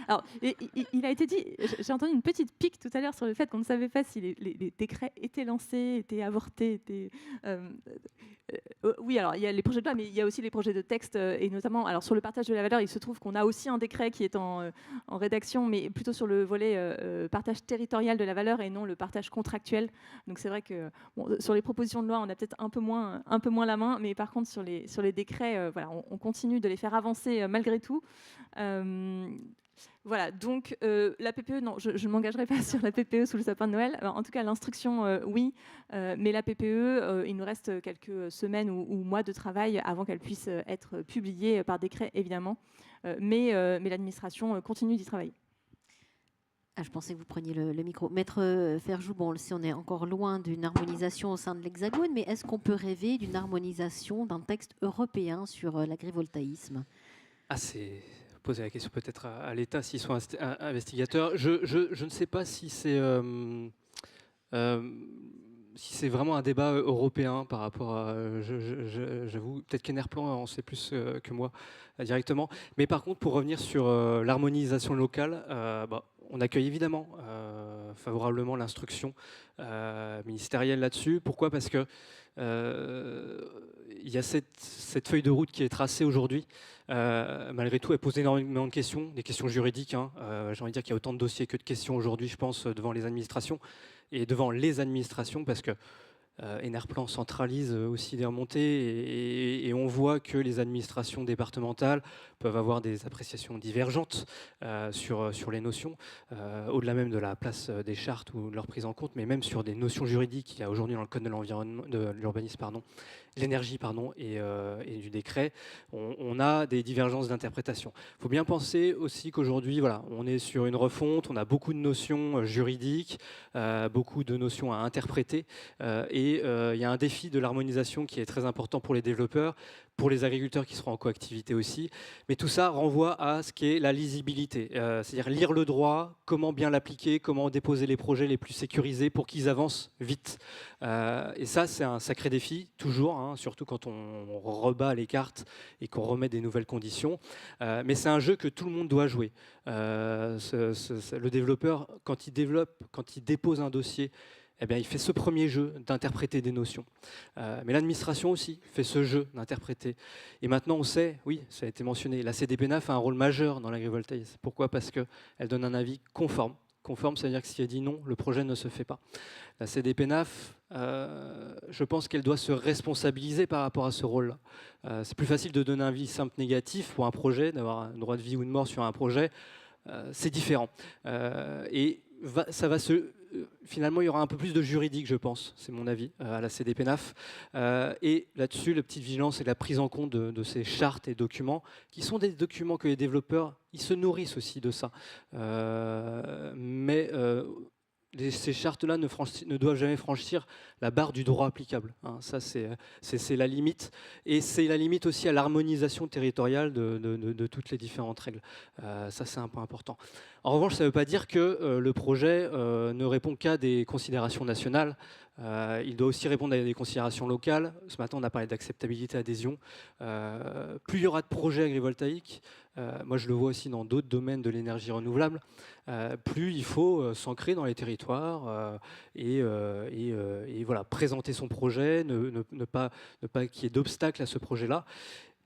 S5: Alors, il a été dit, j'ai entendu une petite pique tout à l'heure sur le fait qu'on ne savait pas si les décrets étaient lancés, étaient avortés, étaient... oui, alors il y a les projets de loi, mais il y a aussi les projets de texte, et notamment alors, sur le partage de la valeur, il se trouve qu'on a aussi un décret qui est en rédaction, mais plutôt sur le volet partage territorial de la valeur et non le partage contractuel. Donc c'est vrai que sur les propositions de loi, on a peut-être un peu moins la main, mais par contre sur les décrets, voilà, on continue de les faire avancer malgré tout. Voilà, donc la PPE, non, je ne m'engagerai pas sur la PPE sous le sapin de Noël. Alors, en tout cas, l'instruction, oui, mais la PPE, il nous reste quelques semaines ou mois de travail avant qu'elle puisse être publiée par décret, évidemment. Mais l'administration continue d'y travailler.
S1: Ah, je pensais que vous preniez le micro. Maître Ferjou, bon, on le sait, on est encore loin d'une harmonisation au sein de l'Hexagone, mais est-ce qu'on peut rêver d'une harmonisation d'un texte européen sur l'agrivoltaïsme ?
S2: Ah, c'est... poser la question peut-être à l'État s'ils sont investigateurs. Je ne sais pas si c'est si c'est vraiment un débat européen par rapport à, j'avoue, peut-être qu'Enerplan en sait plus que moi directement. Mais par contre, pour revenir sur l'harmonisation locale, on accueille évidemment favorablement l'instruction ministérielle là-dessus. Pourquoi ? Parce que il y a cette feuille de route qui est tracée aujourd'hui. Malgré tout, elle pose énormément de questions, des questions juridiques. J'ai envie de dire qu'il y a autant de dossiers que de questions aujourd'hui, je pense, devant les administrations. Et devant les administrations, parce que Enerplan centralise aussi des remontées et on voit que les administrations départementales peuvent avoir des appréciations divergentes sur les notions, au-delà même de la place des chartes ou de leur prise en compte, mais même sur des notions juridiques qu'il y a aujourd'hui dans le code de l'environnement, de l'urbanisme, l'énergie et du décret, on a des divergences d'interprétation. Il faut bien penser aussi qu'aujourd'hui, voilà, on est sur une refonte, on a beaucoup de notions juridiques, beaucoup de notions à interpréter, et il y a un défi de l'harmonisation qui est très important pour les développeurs, pour les agriculteurs qui seront en coactivité aussi. Mais tout ça renvoie à ce qu'est la lisibilité, c'est-à-dire lire le droit, comment bien l'appliquer, comment déposer les projets les plus sécurisés pour qu'ils avancent vite. Et ça, c'est un sacré défi, toujours, surtout quand on rebat les cartes et qu'on remet des nouvelles conditions. Mais c'est un jeu que tout le monde doit jouer. Le développeur, quand il développe, quand il dépose un dossier, eh bien, il fait ce premier jeu d'interpréter des notions. Mais l'administration aussi fait ce jeu d'interpréter. Et maintenant, on sait, oui, ça a été mentionné, la CDPENAF a un rôle majeur dans l'agrivoltaïsme. Pourquoi ? Parce qu'elle donne un avis conforme. Conforme, c'est-à-dire que si elle dit non, le projet ne se fait pas. La CDPENAF, je pense qu'elle doit se responsabiliser par rapport à ce rôle-là. C'est plus facile de donner un avis simple négatif pour un projet, d'avoir un droit de vie ou de mort sur un projet. C'est différent. Finalement, il y aura un peu plus de juridique, je pense, c'est mon avis, à la CDPENAF. Et là-dessus, la petite vigilance et la prise en compte de ces chartes et documents, qui sont des documents que les développeurs, ils se nourrissent aussi de ça. Ces chartes-là ne doivent jamais franchir la barre du droit applicable. Ça, c'est la limite. Et c'est la limite aussi à l'harmonisation territoriale de toutes les différentes règles. Ça, c'est un point important. En revanche, ça ne veut pas dire que le projet ne répond qu'à des considérations nationales. Il doit aussi répondre à des considérations locales. Ce matin, on a parlé d'acceptabilité, adhésion. Plus il y aura de projets agrivoltaïques, moi je le vois aussi dans d'autres domaines de l'énergie renouvelable, plus il faut s'ancrer dans les territoires et voilà, présenter son projet, ne pas qu'il y ait d'obstacles à ce projet-là.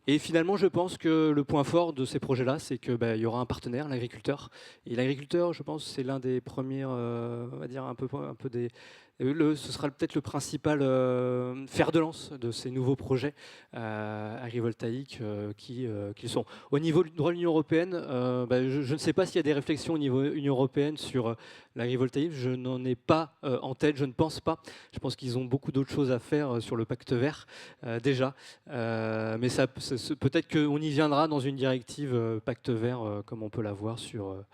S2: Et finalement, je pense que le point fort de ces projets-là, c'est qu'il y aura un partenaire, l'agriculteur. Et l'agriculteur, je pense, c'est l'un des premiers, on va dire un peu des... ce sera peut-être le principal fer de lance de ces nouveaux projets agrivoltaïques qui sont. Au niveau du droit de l'Union européenne, je ne sais pas s'il y a des réflexions au niveau de l'Union européenne sur l'agrivoltaïsme. Je n'en ai pas en tête, je ne pense pas. Je pense qu'ils ont beaucoup d'autres choses à faire sur le pacte vert déjà. Mais peut-être qu'on y viendra dans une directive pacte vert comme on peut l'avoir sur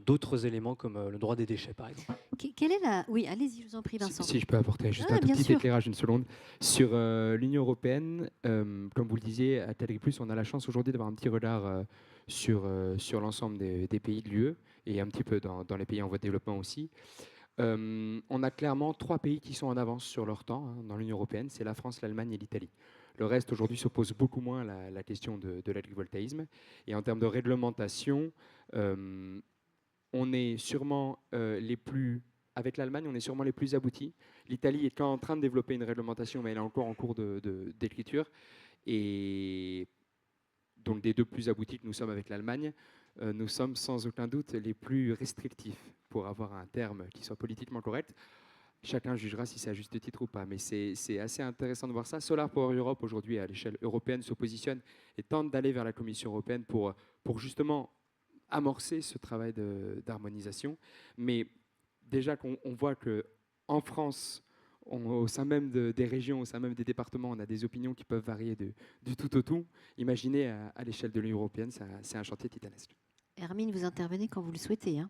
S2: d'autres éléments comme le droit des déchets par exemple.
S1: Quelle est la... Oui, allez-y, je vous en prie Vincent.
S4: Si je peux apporter juste un tout petit éclairage, une seconde. Sur l'Union européenne, comme vous le disiez, à Tadric+, on a la chance aujourd'hui d'avoir un petit regard sur l'ensemble des pays de l'UE et un petit peu dans les pays en voie de développement aussi. On a clairement 3 pays qui sont en avance sur leur temps dans l'Union européenne, c'est la France, l'Allemagne et l'Italie. Le reste aujourd'hui se pose beaucoup moins la question de l'agrivoltaïsme. Et en termes de réglementation, on est sûrement avec l'Allemagne, on est sûrement les plus aboutis. L'Italie est en train de développer une réglementation, mais elle est encore en cours d'écriture. Et donc, des 2 plus aboutis que nous sommes avec l'Allemagne, nous sommes sans aucun doute les plus restrictifs pour avoir un terme qui soit politiquement correct. Chacun jugera si c'est à juste titre ou pas, mais c'est assez intéressant de voir ça. Solar Power Europe, aujourd'hui, à l'échelle européenne, se positionne et tente d'aller vers la Commission européenne pour justement amorcer ce travail d'harmonisation. Mais déjà qu'on voit qu'en France, au sein même des régions, au sein même des départements, on a des opinions qui peuvent varier du tout au tout. Imaginez à l'échelle de l'Union européenne, c'est un chantier titanesque.
S1: Hermine, vous intervenez quand vous le souhaitez.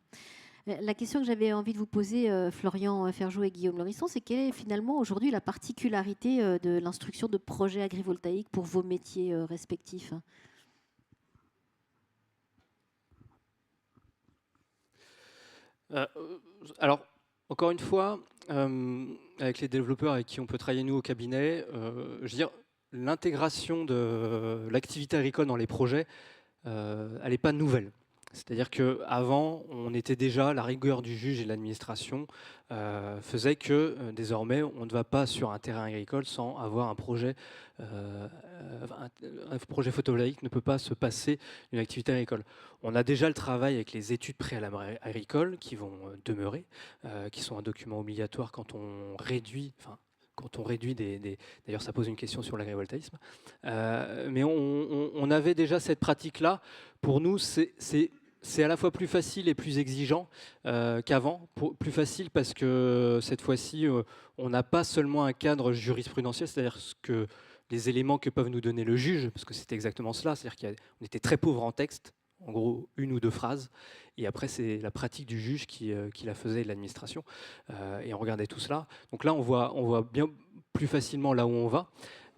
S1: La question que j'avais envie de vous poser, Florian Ferjou et Guillaume Laurisson, c'est quelle est finalement aujourd'hui la particularité de l'instruction de projets agrivoltaïques pour vos métiers respectifs ?
S2: Alors, Encore une fois, avec les développeurs avec qui on peut travailler nous au cabinet, je veux dire, l'intégration de l'activité agricole dans les projets, elle n'est pas nouvelle. C'est-à-dire qu'avant, on était déjà, la rigueur du juge et de l'administration faisait que désormais, on ne va pas sur un terrain agricole sans avoir un projet photovoltaïque ne peut pas se passer d'une activité agricole. On a déjà le travail avec les études préalables agricoles qui vont demeurer, qui sont un document obligatoire quand on réduit, d'ailleurs ça pose une question sur l'agrivoltaïsme, mais on avait déjà cette pratique-là. Pour nous, c'est à la fois plus facile et plus exigeant qu'avant. Plus facile parce que cette fois-ci, on n'a pas seulement un cadre jurisprudentiel, c'est-à-dire les éléments que peuvent nous donner le juge, parce que c'était exactement cela, c'est-à-dire qu'on était très pauvre en texte, en gros 1 ou 2 phrases, et après c'est la pratique du juge qui la faisait, et de l'administration, et on regardait tout cela. Donc là, on voit bien plus facilement là où on va,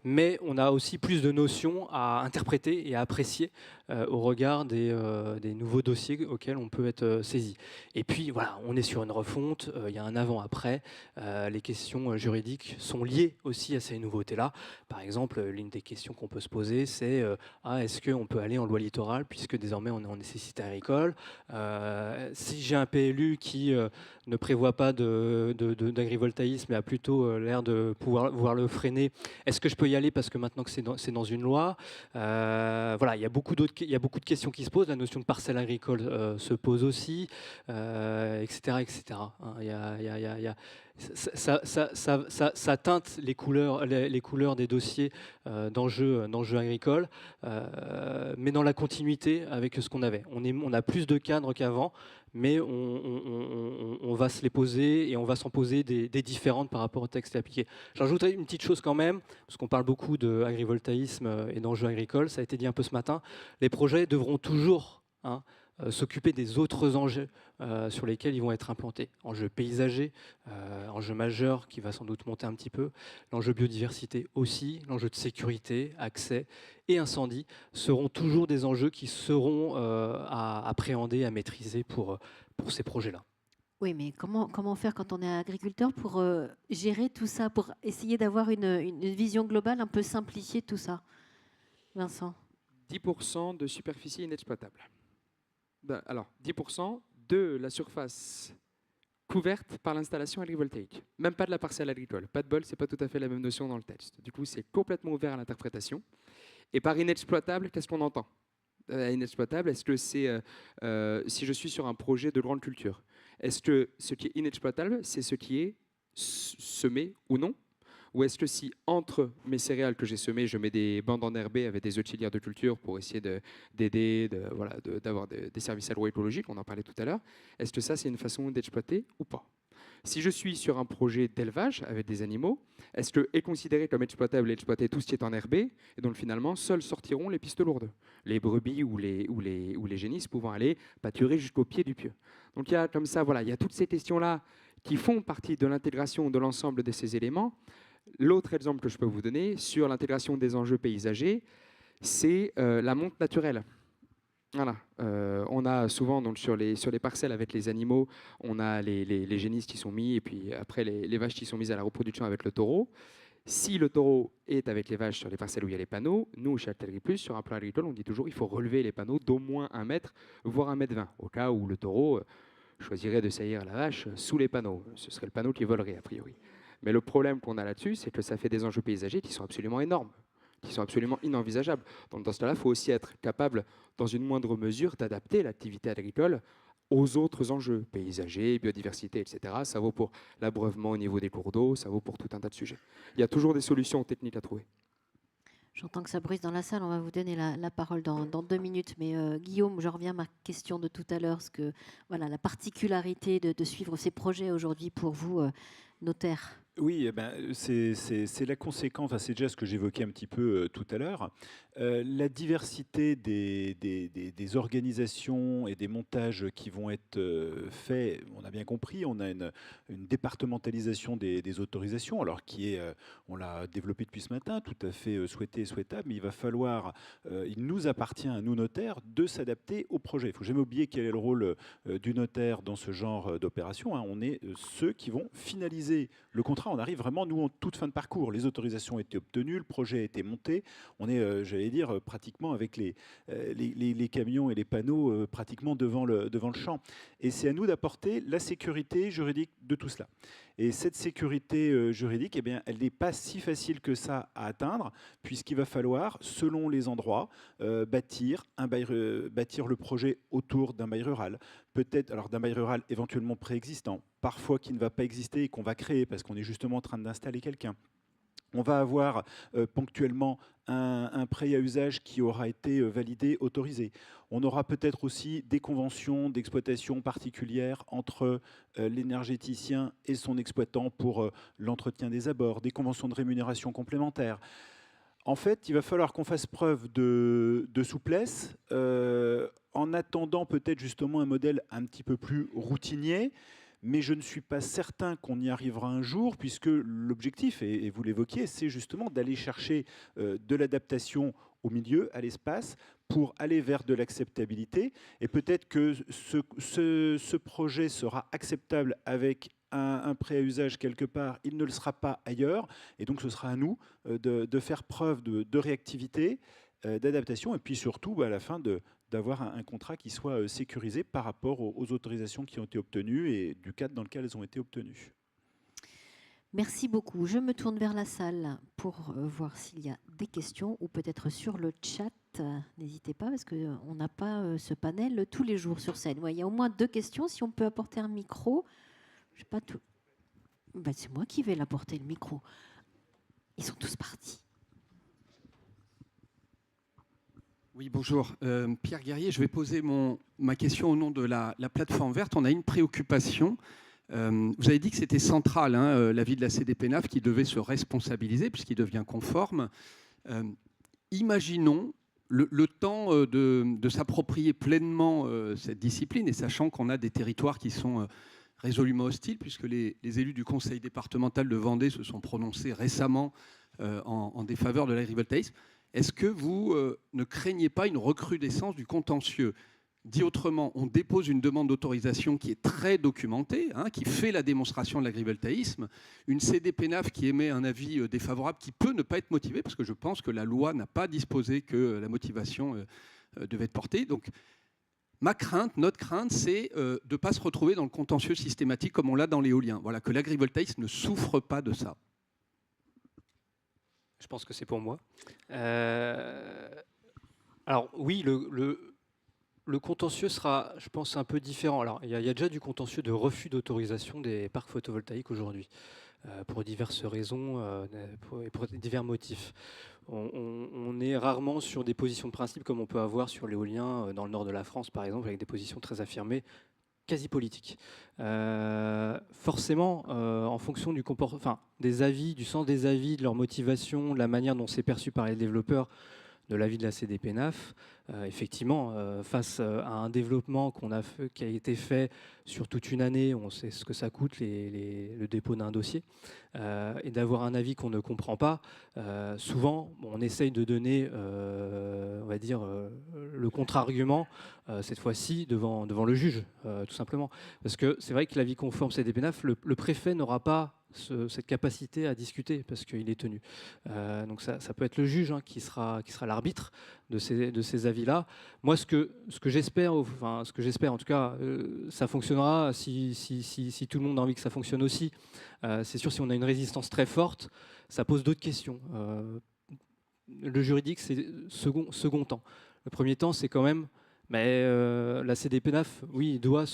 S2: mais on a aussi plus de notions à interpréter et à apprécier au regard des nouveaux dossiers auxquels on peut être saisi. Et puis voilà, on est sur une refonte, il y a un avant-après, les questions juridiques sont liées aussi à ces nouveautés-là. Par exemple, l'une des questions qu'on peut se poser, c'est est-ce qu'on peut aller en loi littorale, puisque désormais on est en nécessité agricole. Si j'ai un PLU qui ne prévoit pas d'agrivoltaïsme, mais a plutôt l'air de pouvoir le freiner, est-ce que je peux y aller parce que maintenant que c'est dans une loi, voilà, il y a beaucoup de questions qui se posent. La notion de parcelle agricole se pose aussi, etc., etc. Ça teinte les couleurs des dossiers d'enjeux agricoles, mais dans la continuité avec ce qu'on avait. On a plus de cadres qu'avant, mais on va se les poser et on va s'en poser des différentes par rapport au texte appliqué. J'ajouterai une petite chose quand même, parce qu'on parle beaucoup d'agrivoltaïsme et d'enjeux agricoles, ça a été dit un peu ce matin, les projets devront toujours s'occuper des autres enjeux sur lesquels ils vont être implantés. Enjeu paysager, enjeu majeur qui va sans doute monter un petit peu, l'enjeu biodiversité aussi, l'enjeu de sécurité, accès et incendie seront toujours des enjeux qui seront à appréhender, à maîtriser pour ces projets-là.
S1: Oui, mais comment faire quand on est agriculteur pour gérer tout ça, pour essayer d'avoir une vision globale un peu simplifiée de tout ça, Vincent?
S4: 10% de superficie inexploitable. Alors, 10% de la surface couverte par l'installation agrivoltaïque. Même pas de la parcelle agricole. Pas de bol, c'est pas tout à fait la même notion dans le texte. Du coup, c'est complètement ouvert à l'interprétation. Et par inexploitable, qu'est-ce qu'on entend ? Inexploitable, est-ce que c'est si je suis sur un projet de grande culture, est-ce que ce qui est inexploitable, c'est ce qui est semé ou non ? Ou est-ce que si entre mes céréales que j'ai semées, je mets des bandes enherbées avec des auxiliaires de culture pour essayer d'aider, d'avoir des services agroécologiques, on en parlait tout à l'heure, est-ce que ça c'est une façon d'exploiter ou pas ? Si je suis sur un projet d'élevage avec des animaux, est-ce que est considéré comme exploitable et exploiter tout ce qui est enherbé, et donc finalement seuls sortiront les pistes lourdes, les brebis ou les génisses pouvant aller pâturer jusqu'au pied du pieu. Donc il y a comme ça, voilà, il y a toutes ces questions-là qui font partie de l'intégration de l'ensemble de ces éléments. L'autre exemple que je peux vous donner sur l'intégration des enjeux paysagers, c'est la monte naturelle. Voilà. On a souvent donc, sur les parcelles avec les animaux, on a les génisses qui sont mis et puis après les vaches qui sont mises à la reproduction avec le taureau. Si le taureau est avec les vaches sur les parcelles où il y a les panneaux, nous, chez Altel Agri+, sur un plan agricole, on dit toujours qu'il faut relever les panneaux d'au moins 1 mètre, voire 1,20 m, au cas où le taureau choisirait de saillir la vache sous les panneaux. Ce serait le panneau qui volerait, a priori. Mais le problème qu'on a là-dessus, c'est que ça fait des enjeux paysagers qui sont absolument énormes, qui sont absolument inenvisageables. Donc dans ce cas-là, il faut aussi être capable, dans une moindre mesure, d'adapter l'activité agricole aux autres enjeux, paysagers, biodiversité, etc. Ça vaut pour l'abreuvement au niveau des cours d'eau, ça vaut pour tout un tas de sujets. Il y a toujours des solutions techniques à trouver.
S1: J'entends que ça bruise dans la salle, on va vous donner la parole dans 2 minutes. Mais Guillaume, je reviens à ma question de tout à l'heure, parce que voilà, la particularité de suivre ces projets aujourd'hui pour vous, notaires.
S3: Oui, c'est la conséquence, c'est déjà ce que j'évoquais un petit peu tout à l'heure. La diversité des organisations et des montages qui vont être faits, on a bien compris, on a une départementalisation des autorisations, alors on l'a développé depuis ce matin, tout à fait souhaité et souhaitable, mais il nous appartient à nous notaires de s'adapter au projet. Il ne faut jamais oublier quel est le rôle du notaire dans ce genre d'opération. On est ceux qui vont finaliser le contrat. On arrive vraiment, nous, en toute fin de parcours. Les autorisations ont été obtenues, le projet a été monté. On est, j'allais dire, pratiquement avec les camions et les panneaux pratiquement devant le champ. Et c'est à nous d'apporter la sécurité juridique de tout cela. Et cette sécurité juridique, eh bien, elle n'est pas si facile que ça à atteindre, puisqu'il va falloir, selon les endroits, bâtir le projet autour d'un bail rural. Peut-être, alors d'un bail rural éventuellement préexistant, parfois qui ne va pas exister et qu'on va créer parce qu'on est justement en train d'installer quelqu'un. On va avoir ponctuellement un prêt à usage qui aura été validé, autorisé. On aura peut-être aussi des conventions d'exploitation particulières entre l'énergéticien et son exploitant pour l'entretien des abords, des conventions de rémunération complémentaires. En fait, il va falloir qu'on fasse preuve de souplesse en attendant peut-être justement un modèle un petit peu plus routinier. Mais je ne suis pas certain qu'on y arrivera un jour, puisque l'objectif, et vous l'évoquiez, c'est justement d'aller chercher de l'adaptation au milieu, à l'espace, pour aller vers de l'acceptabilité. Et peut-être que ce projet sera acceptable avec un prêt à usage quelque part, il ne le sera pas ailleurs. Et donc ce sera à nous de faire preuve de réactivité, d'adaptation, et puis surtout à la fin d'avoir un contrat qui soit sécurisé par rapport aux autorisations qui ont été obtenues et du cadre dans lequel elles ont été obtenues.
S1: Merci beaucoup. Je me tourne vers la salle pour voir s'il y a des questions ou peut-être sur le chat. N'hésitez pas parce qu'on n'a pas ce panel tous les jours sur scène. Ouais, il y a au moins 2 questions. Si on peut apporter un micro. Je sais pas tout. Ben, c'est moi qui vais l'apporter, le micro. Ils sont tous partis.
S6: Oui, bonjour. Pierre Guerrier, je vais poser ma question au nom de la plateforme verte. On a une préoccupation. Vous avez dit que c'était central, l'avis de la CDPENAF qui devait se responsabiliser puisqu'il devient conforme. Imaginons le temps de s'approprier pleinement cette discipline, et sachant qu'on a des territoires qui sont résolument hostiles, puisque les élus du conseil départemental de Vendée se sont prononcés récemment en défaveur de l'agrivoltaïsme. Est-ce que vous ne craignez pas une recrudescence du contentieux ? Dit autrement, on dépose une demande d'autorisation qui est très documentée, qui fait la démonstration de l'agrivoltaïsme, une CDPENAF qui émet un avis défavorable qui peut ne pas être motivé, parce que je pense que la loi n'a pas disposé que la motivation devait être portée. Donc, notre crainte, c'est de ne pas se retrouver dans le contentieux systématique comme on l'a dans l'éolien. Voilà, que l'agrivoltaïsme ne souffre pas de ça.
S2: Je pense que c'est pour moi. Alors oui, le contentieux sera, je pense, un peu différent. Alors il y a déjà du contentieux de refus d'autorisation des parcs photovoltaïques aujourd'hui, pour diverses raisons et pour divers motifs. On est rarement sur des positions de principe comme on peut avoir sur l'éolien dans le nord de la France, par exemple, avec des positions très affirmées, quasi politique. Forcément, en fonction des avis, du sens des avis, de leur motivation, de la manière dont c'est perçu par les développeurs, de l'avis de la CDPENAF, effectivement, face à un développement qui a été fait sur toute une année, on sait ce que ça coûte, le dépôt d'un dossier, et d'avoir un avis qu'on ne comprend pas, souvent, on essaye de donner, on va dire, le contre-argument, cette fois-ci, devant le juge, tout simplement. Parce que c'est vrai que l'avis conforme CDPENAF, le préfet n'aura pas cette capacité à discuter parce qu'il est tenu. Donc ça peut être le juge qui sera l'arbitre de ces avis-là. Moi, ce que j'espère, en tout cas, ça fonctionnera si tout le monde a envie que ça fonctionne aussi. C'est sûr, si on a une résistance très forte, ça pose d'autres questions. Le juridique, c'est second temps. Le premier temps, c'est quand même Mais la CDPENAF, oui, doit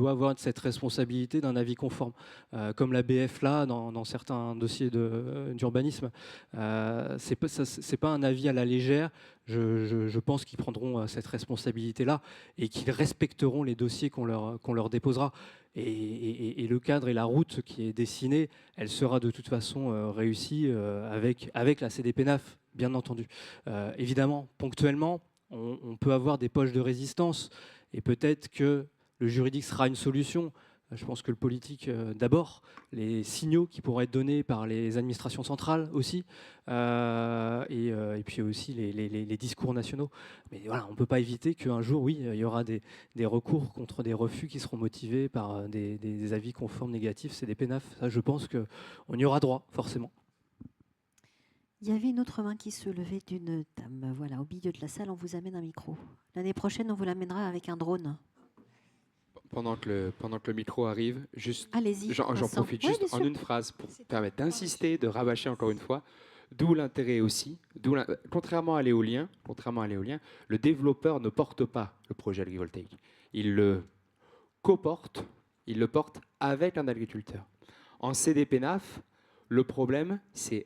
S2: avoir cette responsabilité d'un avis conforme, comme la BF là dans certains dossiers d'urbanisme. C'est pas un avis à la légère. Je pense qu'ils prendront cette responsabilité-là et qu'ils respecteront les dossiers qu'on leur déposera. Et le cadre et la route qui est dessinée, elle sera de toute façon réussie avec la CDPENAF, bien entendu. Évidemment, ponctuellement, on peut avoir des poches de résistance et peut-être que le juridique sera une solution. Je pense que le politique, d'abord, les signaux qui pourraient être donnés par les administrations centrales aussi, et puis aussi les discours nationaux. Mais voilà, on ne peut pas éviter qu'un jour, oui, il y aura des recours contre des refus qui seront motivés par des avis conformes négatifs, c'est des PNAF. Ça, je pense qu'on y aura droit, forcément.
S1: Il y avait une autre main qui se levait d'une dame. Voilà, au milieu de la salle, on vous amène un micro. L'année prochaine, on vous l'amènera avec un drone.
S4: Pendant que le micro arrive, juste,
S1: allez-y.
S4: J'en profite juste en une phrase pour permettre d'insister, de rabâcher encore une fois. D'où l'intérêt aussi. Contrairement à l'éolien, le développeur ne porte pas le projet agrivoltaïque. Il le coporte, il le porte avec un agriculteur. En CDPENAF, le problème, c'est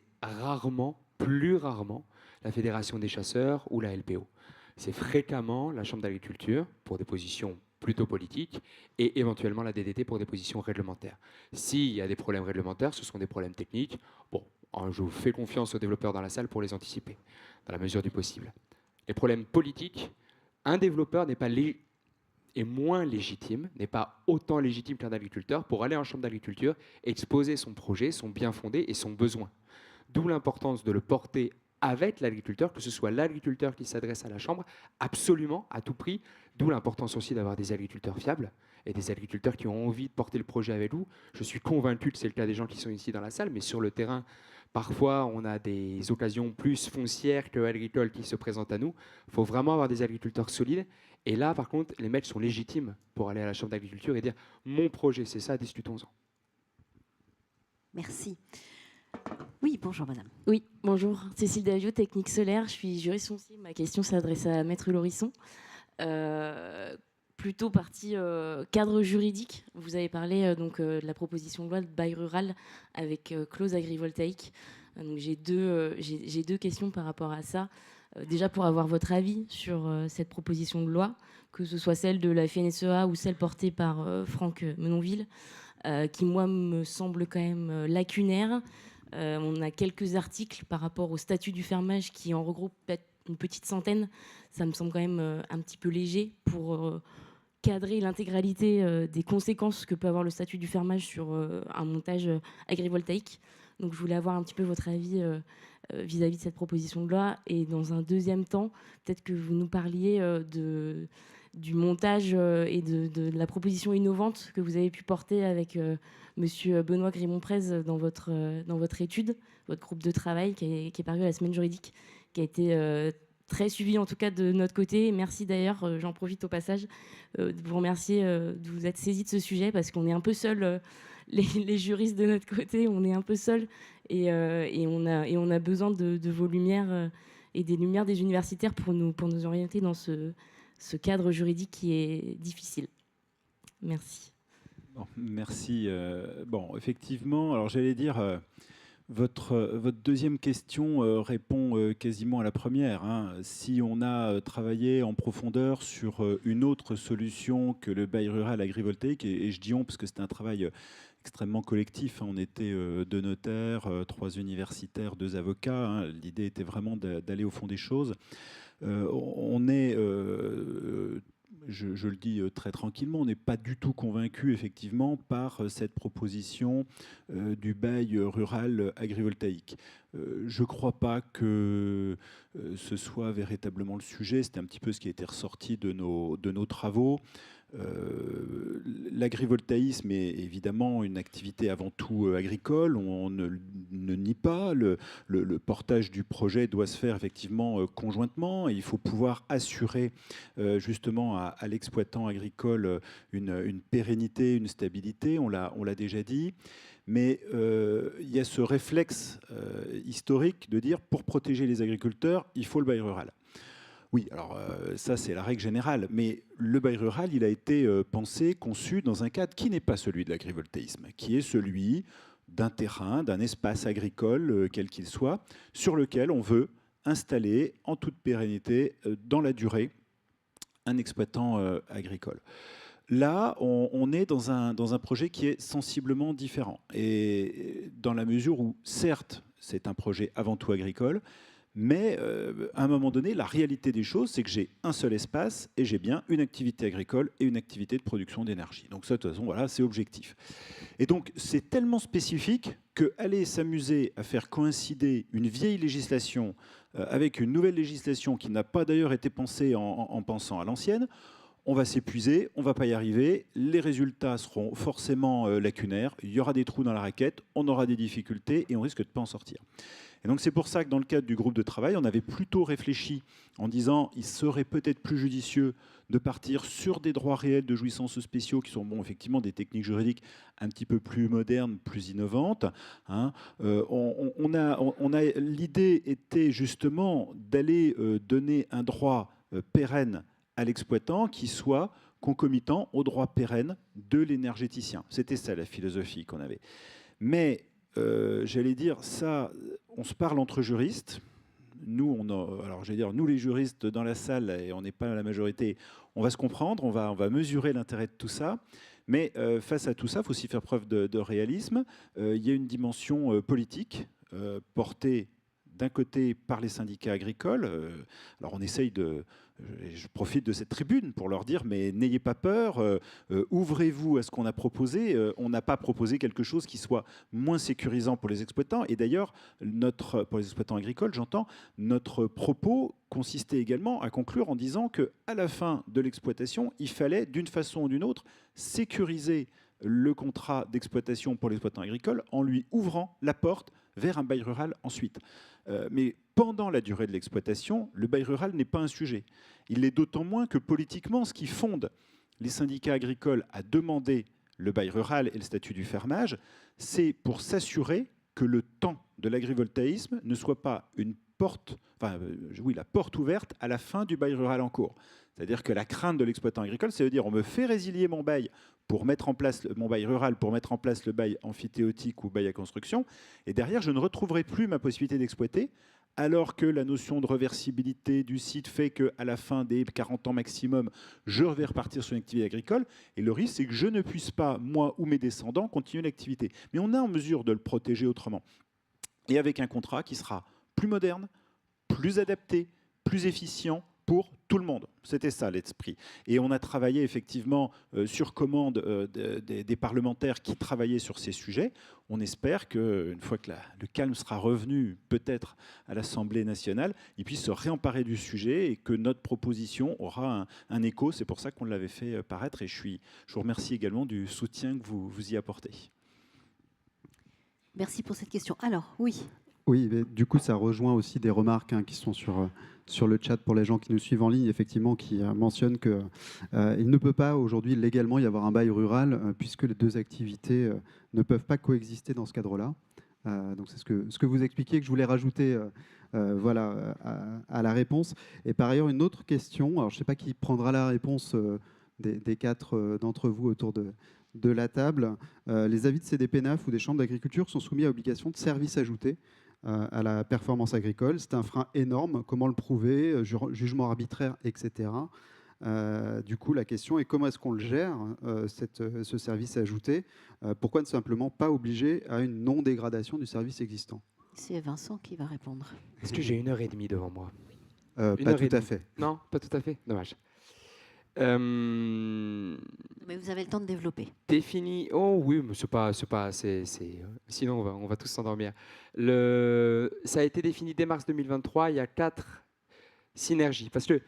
S4: plus rarement, la Fédération des chasseurs ou la LPO. C'est fréquemment la Chambre d'agriculture pour des positions plutôt politiques et éventuellement la DDT pour des positions réglementaires. S'il y a des problèmes réglementaires, ce sont des problèmes techniques. Bon, je vous fais confiance aux développeurs dans la salle pour les anticiper, dans la mesure du possible. Les problèmes politiques, un développeur est moins légitime, n'est pas autant légitime qu'un agriculteur pour aller en chambre d'agriculture et exposer son projet, son bien fondé et son besoin. D'où l'importance de le porter avec l'agriculteur, que ce soit l'agriculteur qui s'adresse à la Chambre, absolument, à tout prix. D'où l'importance aussi d'avoir des agriculteurs fiables et des agriculteurs qui ont envie de porter le projet avec vous. Je suis convaincu que c'est le cas des gens qui sont ici dans la salle, mais sur le terrain, parfois, on a des occasions plus foncières que agricoles qui se présentent à nous. Il faut vraiment avoir des agriculteurs solides. Et là, par contre, les maîtres sont légitimes pour aller à la Chambre d'agriculture et dire « mon projet, c'est ça, discutons-en ».
S1: Merci. Oui, bonjour madame.
S7: Oui, bonjour. Cécile Davio, technique solaire. Je suis juriste foncier. Ma question s'adresse à Maître Laurisson. Plutôt partie cadre juridique. Vous avez parlé de la proposition de loi de bail rural avec clause agrivoltaïque. Donc j'ai deux questions par rapport à ça. Déjà pour avoir votre avis sur cette proposition de loi, que ce soit celle de la FNSEA ou celle portée par Franck Menonville, qui moi me semble quand même lacunaire. On a quelques articles par rapport au statut du fermage qui en regroupent peut-être une petite centaine. Ça me semble quand même un petit peu léger pour cadrer l'intégralité des conséquences que peut avoir le statut du fermage sur un montage agrivoltaïque. Donc je voulais avoir un petit peu votre avis vis-à-vis de cette proposition de loi. Et dans un deuxième temps, peut-être que vous nous parliez du montage et de la proposition innovante que vous avez pu porter avec Monsieur Benoît Grimont-Prez dans votre étude, votre groupe de travail qui est paru à la semaine juridique, qui a été très suivi en tout cas de notre côté. Merci d'ailleurs, j'en profite au passage, de vous remercier de vous être saisi de ce sujet parce qu'on est un peu seuls, les juristes de notre côté, on est un peu seuls et on a besoin de vos lumières et des lumières des universitaires pour nous orienter dans ce cadre juridique qui est difficile. Merci.
S3: Bon, merci. Bon, effectivement, alors j'allais dire, votre deuxième question répond quasiment à la première. Hein. Si on a travaillé en profondeur sur une autre solution que le bail rural agrivoltaïque, et je dis on parce que c'était un travail extrêmement collectif. Hein. On était 2 notaires, 3 universitaires, 2 avocats. Hein. L'idée était vraiment d'aller au fond des choses. On est, je le dis très tranquillement, on n'est pas du tout convaincu effectivement par cette proposition du bail rural agrivoltaïque. Je ne crois pas que ce soit véritablement le sujet. C'était un petit peu ce qui a été ressorti de nos travaux. L'agrivoltaïsme est évidemment une activité avant tout agricole, on ne nie pas, le portage du projet doit se faire effectivement conjointement, et il faut pouvoir assurer justement à l'exploitant agricole une pérennité, une stabilité, on l'a déjà dit. Mais il y a ce réflexe historique de dire pour protéger les agriculteurs, il faut le bail rural. Oui, alors ça c'est la règle générale, mais le bail rural, il a été pensé, conçu dans un cadre qui n'est pas celui de l'agrivoltaïsme, qui est celui d'un terrain, d'un espace agricole, quel qu'il soit, sur lequel on veut installer en toute pérennité, dans la durée, un exploitant agricole. Là, on est dans un projet qui est sensiblement différent, et dans la mesure où, certes, c'est un projet avant tout agricole, mais à un moment donné, la réalité des choses, c'est que j'ai un seul espace et j'ai bien une activité agricole et une activité de production d'énergie. Donc ça, de toute façon, voilà, c'est objectif. Et donc, c'est tellement spécifique qu'aller s'amuser à faire coïncider une vieille législation avec une nouvelle législation qui n'a pas d'ailleurs été pensée en pensant à l'ancienne, on va s'épuiser, on ne va pas y arriver, les résultats seront forcément lacunaires, il y aura des trous dans la raquette, on aura des difficultés et on risque de ne pas en sortir. Et donc c'est pour ça que dans le cadre du groupe de travail, on avait plutôt réfléchi en disant il serait peut-être plus judicieux de partir sur des droits réels de jouissance spéciaux qui sont effectivement des techniques juridiques un petit peu plus modernes, plus innovantes. Hein. L'idée était justement d'aller donner un droit pérenne à l'exploitant qui soit concomitant au droit pérenne de l'énergéticien. C'était ça la philosophie qu'on avait. Mais j'allais dire, ça, on se parle entre juristes. Nous, alors j'allais dire, nous les juristes dans la salle, et on n'est pas la majorité, on va se comprendre, on va mesurer l'intérêt de tout ça. Mais face à tout ça, il faut aussi faire preuve de réalisme. Il y a une dimension politique portée d'un côté par les syndicats agricoles. Alors on essaye de... Je profite de cette tribune pour leur dire, mais n'ayez pas peur, ouvrez-vous à ce qu'on a proposé. On n'a pas proposé quelque chose qui soit moins sécurisant pour les exploitants. Et d'ailleurs, pour les exploitants agricoles, j'entends, notre propos consistait également à conclure en disant qu'à la fin de l'exploitation, il fallait, d'une façon ou d'une autre, sécuriser le contrat d'exploitation pour l'exploitant agricole en lui ouvrant la porte vers un bail rural ensuite. Mais pendant la durée de l'exploitation, le bail rural n'est pas un sujet. Il l'est d'autant moins que politiquement, ce qui fonde les syndicats agricoles à demander le bail rural et le statut du fermage, c'est pour s'assurer que le temps de l'agrivoltaïsme ne soit pas une porte, la porte ouverte à la fin du bail rural en cours. C'est-à-dire que la crainte de l'exploitant agricole, c'est de dire on me fait résilier mon bail pour mettre en place mon bail rural, pour mettre en place le bail amphithéotique ou bail à construction, et derrière je ne retrouverai plus ma possibilité d'exploiter, alors que la notion de reversibilité du site fait qu'à la fin des 40 ans maximum, je vais repartir sur une activité agricole, et le risque c'est que je ne puisse pas, moi ou mes descendants, continuer l'activité. Mais on est en mesure de le protéger autrement, et avec un contrat qui sera plus moderne, plus adapté, plus efficient pour tout le monde. C'était ça l'esprit. Et on a travaillé effectivement sur commande des parlementaires qui travaillaient sur ces sujets. On espère qu'une fois que le calme sera revenu peut-être à l'Assemblée nationale, ils puissent se réemparer du sujet et que notre proposition aura un écho. C'est pour ça qu'on l'avait fait paraître et je vous remercie également du soutien que vous y apportez.
S1: Merci pour cette question. Alors, oui.
S8: Oui, mais du coup, ça rejoint aussi des remarques qui sont sur le chat pour les gens qui nous suivent en ligne, effectivement, qui mentionnent qu'il ne peut pas aujourd'hui légalement y avoir un bail rural puisque les deux activités ne peuvent pas coexister dans ce cadre-là. Donc c'est ce que vous expliquiez que je voulais rajouter à la réponse. Et par ailleurs, une autre question, alors je ne sais pas qui prendra la réponse des quatre d'entre vous autour de la table. Les avis de CDPENAF ou des chambres d'agriculture sont soumis à obligation de service ajouté à la performance agricole. C'est un frein énorme. Comment le prouver? Jugement arbitraire, etc. Du coup, la question est comment est-ce qu'on le gère, ce service ajouté? Pourquoi ne simplement pas obliger à une non-dégradation du service existant?
S1: C'est Vincent qui va répondre.
S4: Est-ce que j'ai 1h30 devant moi?
S8: Pas tout à fait.
S4: Non, pas tout à fait. Dommage.
S1: Mais vous avez le temps de développer.
S4: Défini. Oh oui, mais sinon on va tous s'endormir. Ça a été défini dès mars 2023. Il y a 4 synergies. Parce que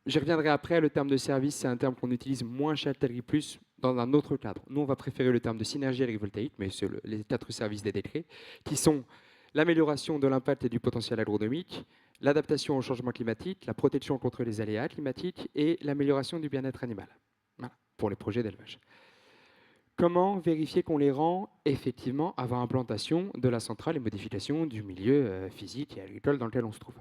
S4: j'y reviendrai après. Le terme de service, c'est un terme qu'on utilise moins chez Altergri Plus dans un autre cadre. Nous, on va préférer le terme de synergie agrivoltaïque, mais c'est les 4 services des décrets, qui sont l'amélioration de l'impact et du potentiel agronomique, l'adaptation au changement climatique, la protection contre les aléas climatiques et l'amélioration du bien-être animal, voilà, pour les projets d'élevage. Comment vérifier qu'on les rend effectivement avant implantation de la centrale et modification du milieu physique et agricole dans lequel on se trouve?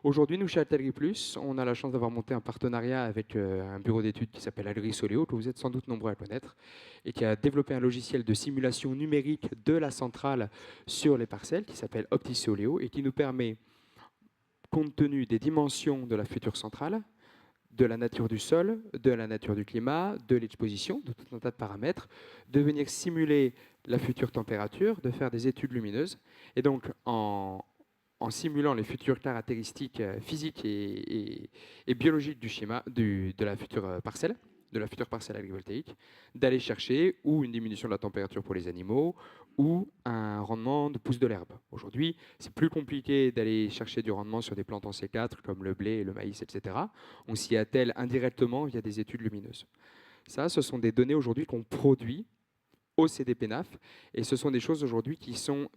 S4: Aujourd'hui, nous, chez Altairi Plus, on a la chance d'avoir monté un partenariat avec un bureau d'études qui s'appelle Agrisoleo, que vous êtes sans doute nombreux à connaître, et qui a développé un logiciel de simulation numérique de la centrale sur les parcelles, qui s'appelle Optisoleo, et qui nous permet, compte tenu des dimensions de la future centrale, de la nature du sol, de la nature du climat, de l'exposition, de tout un tas de paramètres, de venir simuler la future température, de faire des études lumineuses. Et donc, en simulant les futures caractéristiques physiques et biologiques du schéma de la future parcelle, agrivoltaïque, d'aller chercher ou une diminution de la température pour les animaux ou un rendement de pousse de l'herbe. Aujourd'hui, c'est plus compliqué d'aller chercher du rendement sur des plantes en C4 comme le blé, le maïs, etc. On s'y attelle indirectement via des études lumineuses. Ça, ce sont des données aujourd'hui qu'on produit au CDPENAF et ce sont des choses aujourd'hui qui sont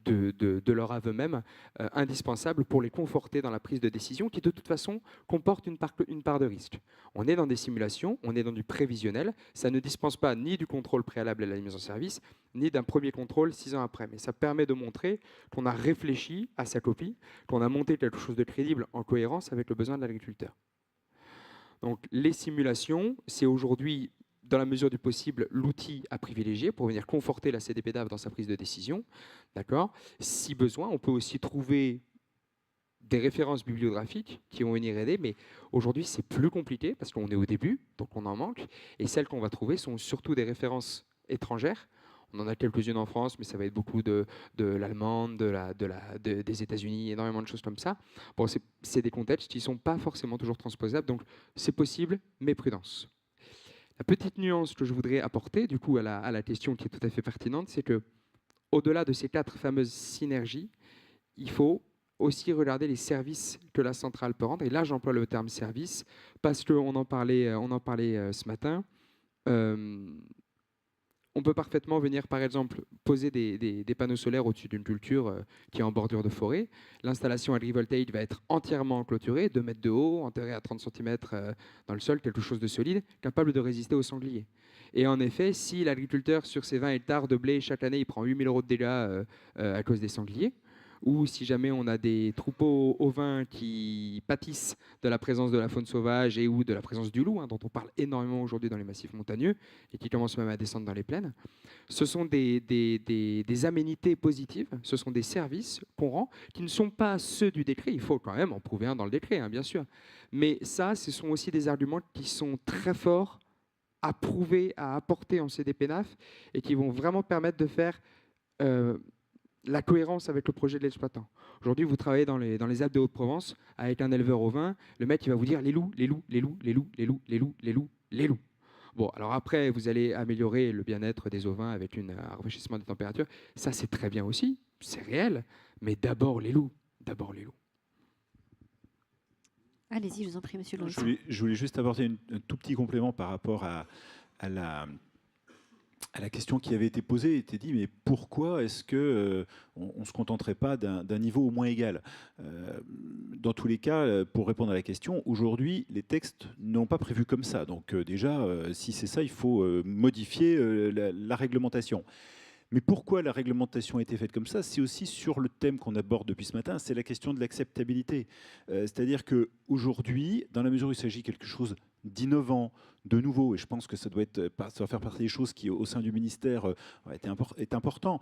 S4: de leur aveu même indispensables pour les conforter dans la prise de décision qui de toute façon comporte une part de risque. On est dans des simulations, on est dans du prévisionnel, ça ne dispense pas ni du contrôle préalable à la mise en service, ni d'un premier contrôle 6 ans après. Mais ça permet de montrer qu'on a réfléchi à sa copie, qu'on a monté quelque chose de crédible en cohérence avec le besoin de l'agriculteur. Donc les simulations, c'est aujourd'hui, dans la mesure du possible, l'outil à privilégier pour venir conforter la CDPENAF dans sa prise de décision. D'accord ? Si besoin, on peut aussi trouver des références bibliographiques qui vont venir aider, mais aujourd'hui, c'est plus compliqué parce qu'on est au début, donc on en manque. Et celles qu'on va trouver sont surtout des références étrangères. On en a quelques-unes en France, mais ça va être beaucoup de l'allemande, des États-Unis, énormément de choses comme ça. Bon, c'est des contextes qui ne sont pas forcément toujours transposables, donc c'est possible, mais prudence. La petite nuance que je voudrais apporter, du coup, à la question qui est tout à fait pertinente, c'est que, au-delà de ces 4 fameuses synergies, il faut aussi regarder les services que la centrale peut rendre. Et là, j'emploie le terme service parce qu'on en parlait ce matin. On peut parfaitement venir, par exemple, poser des panneaux solaires au-dessus d'une culture qui est en bordure de forêt. L'installation agrivoltaïque va être entièrement clôturée, 2 mètres de haut, enterrée à 30 cm dans le sol, quelque chose de solide, capable de résister aux sangliers. Et en effet, si l'agriculteur, sur ses 20 hectares de blé, chaque année, il prend 8 000 € de dégâts à cause des sangliers, ou si jamais on a des troupeaux ovins qui pâtissent de la présence de la faune sauvage et ou de la présence du loup, dont on parle énormément aujourd'hui dans les massifs montagneux et qui commencent même à descendre dans les plaines, ce sont des aménités positives, ce sont des services qu'on rend qui ne sont pas ceux du décret. Il faut quand même en prouver un dans le décret, bien sûr. Mais ça, ce sont aussi des arguments qui sont très forts à prouver, à apporter en CDPENAF et qui vont vraiment permettre de faire la cohérence avec le projet de l'exploitant. Aujourd'hui, vous travaillez dans les Alpes de Haute-Provence avec un éleveur ovin, le mec il va vous dire les loups, les loups, les loups, les loups, les loups, les loups, les loups, les loups. Bon, alors après, vous allez améliorer le bien-être des ovins avec un rafraîchissement des températures. Ça, c'est très bien aussi, c'est réel, mais d'abord les loups, d'abord les loups.
S1: Allez-y, je vous en prie, monsieur Loïs.
S3: Je voulais juste apporter un tout petit complément par rapport à la question qui avait été posée, était dit, mais pourquoi est-ce qu'on ne se contenterait pas d'un niveau au moins égal? Dans tous les cas, pour répondre à la question, aujourd'hui, les textes n'ont pas prévu comme ça. Donc déjà, si c'est ça, il faut modifier la réglementation. Mais pourquoi la réglementation a été faite comme ça? C'est aussi sur le thème qu'on aborde depuis ce matin, c'est la question de l'acceptabilité. C'est-à-dire qu'aujourd'hui, dans la mesure où il s'agit de quelque chose d'innovant, de nouveau, et je pense que ça doit faire partie des choses qui, au sein du ministère, est important,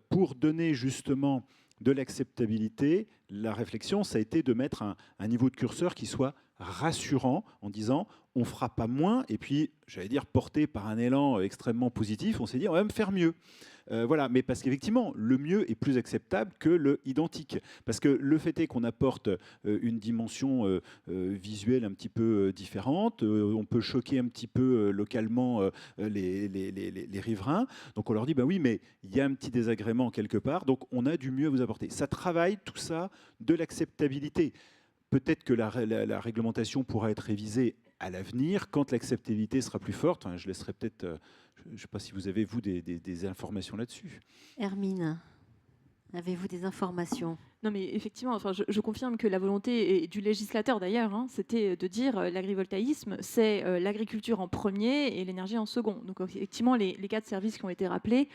S3: pour donner justement de l'acceptabilité, la réflexion, ça a été de mettre un niveau de curseur qui soit rassurant en disant on ne fera pas moins, et puis, j'allais dire, porté par un élan extrêmement positif, on s'est dit on va même faire mieux. Voilà, mais parce qu'effectivement, le mieux est plus acceptable que le identique. Parce que le fait est qu'on apporte une dimension visuelle un petit peu différente, on peut choquer un petit peu localement les riverains. Donc on leur dit, bah oui, mais il y a un petit désagrément quelque part, donc on a du mieux à vous apporter. Ça travaille, tout ça, de l'acceptabilité. Peut-être que la réglementation pourra être révisée à l'avenir, quand l'acceptabilité sera plus forte. Je laisserai peut-être, je ne sais pas si vous avez, vous, des informations là-dessus.
S1: Hermine, avez-vous des informations?
S5: Non, mais effectivement, enfin, je confirme que la volonté du législateur d'ailleurs, hein, c'était de dire l'agrivoltaïsme, c'est l'agriculture en premier et l'énergie en second. Donc effectivement, les 4 services qui ont été rappelés,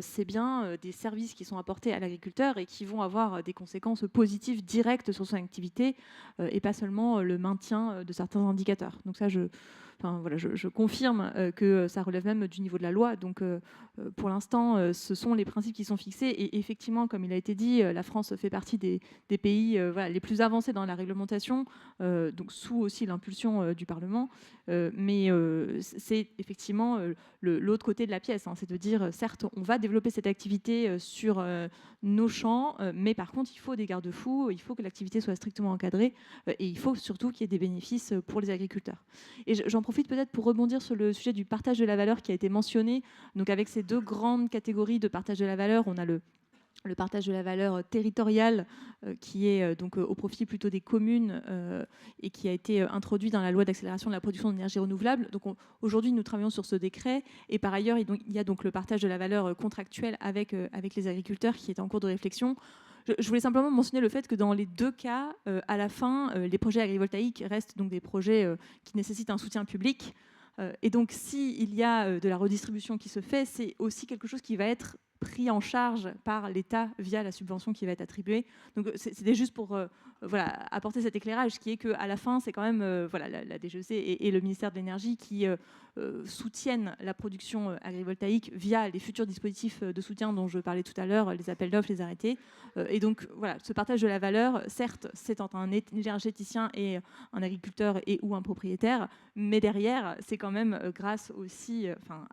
S5: c'est bien des services qui sont apportés à l'agriculteur et qui vont avoir des conséquences positives directes sur son activité et pas seulement le maintien de certains indicateurs. Donc ça, je confirme que ça relève même du niveau de la loi. Donc, pour l'instant, ce sont les principes qui sont fixés. Et effectivement, comme il a été dit, la France fait partie des pays les plus avancés dans la réglementation, donc sous aussi l'impulsion du Parlement. Mais c'est effectivement l'autre côté de la pièce. Hein, c'est de dire, certes, on va développer cette activité sur nos champs, mais par contre, il faut des garde-fous, il faut que l'activité soit strictement encadrée et il faut surtout qu'il y ait des bénéfices pour les agriculteurs. Et j'en profite peut-être pour rebondir sur le sujet du partage de la valeur qui a été mentionné. Donc avec ces 2 grandes catégories de partage de la valeur, on a le partage de la valeur territoriale qui est donc au profit plutôt des communes et qui a été introduit dans la loi d'accélération de la production d'énergie renouvelable. Donc aujourd'hui, nous travaillons sur ce décret et par ailleurs, il y a donc le partage de la valeur contractuelle avec les agriculteurs qui est en cours de réflexion. Je voulais simplement mentionner le fait que dans les 2 cas, à la fin, les projets agrivoltaïques restent donc des projets qui nécessitent un soutien public. Et donc, s'il y a de la redistribution qui se fait, c'est aussi quelque chose qui va être pris en charge par l'État via la subvention qui va être attribuée. Donc, c'était juste pour apporter cet éclairage qui est qu'à la fin, c'est quand même la DGEC et le ministère de l'Énergie qui soutiennent la production agrivoltaïque via les futurs dispositifs de soutien dont je parlais tout à l'heure, les appels d'offres, les arrêtés. Et donc, voilà, ce partage de la valeur, certes, c'est entre un énergéticien et un agriculteur et ou un propriétaire, mais derrière, c'est quand même grâce aussi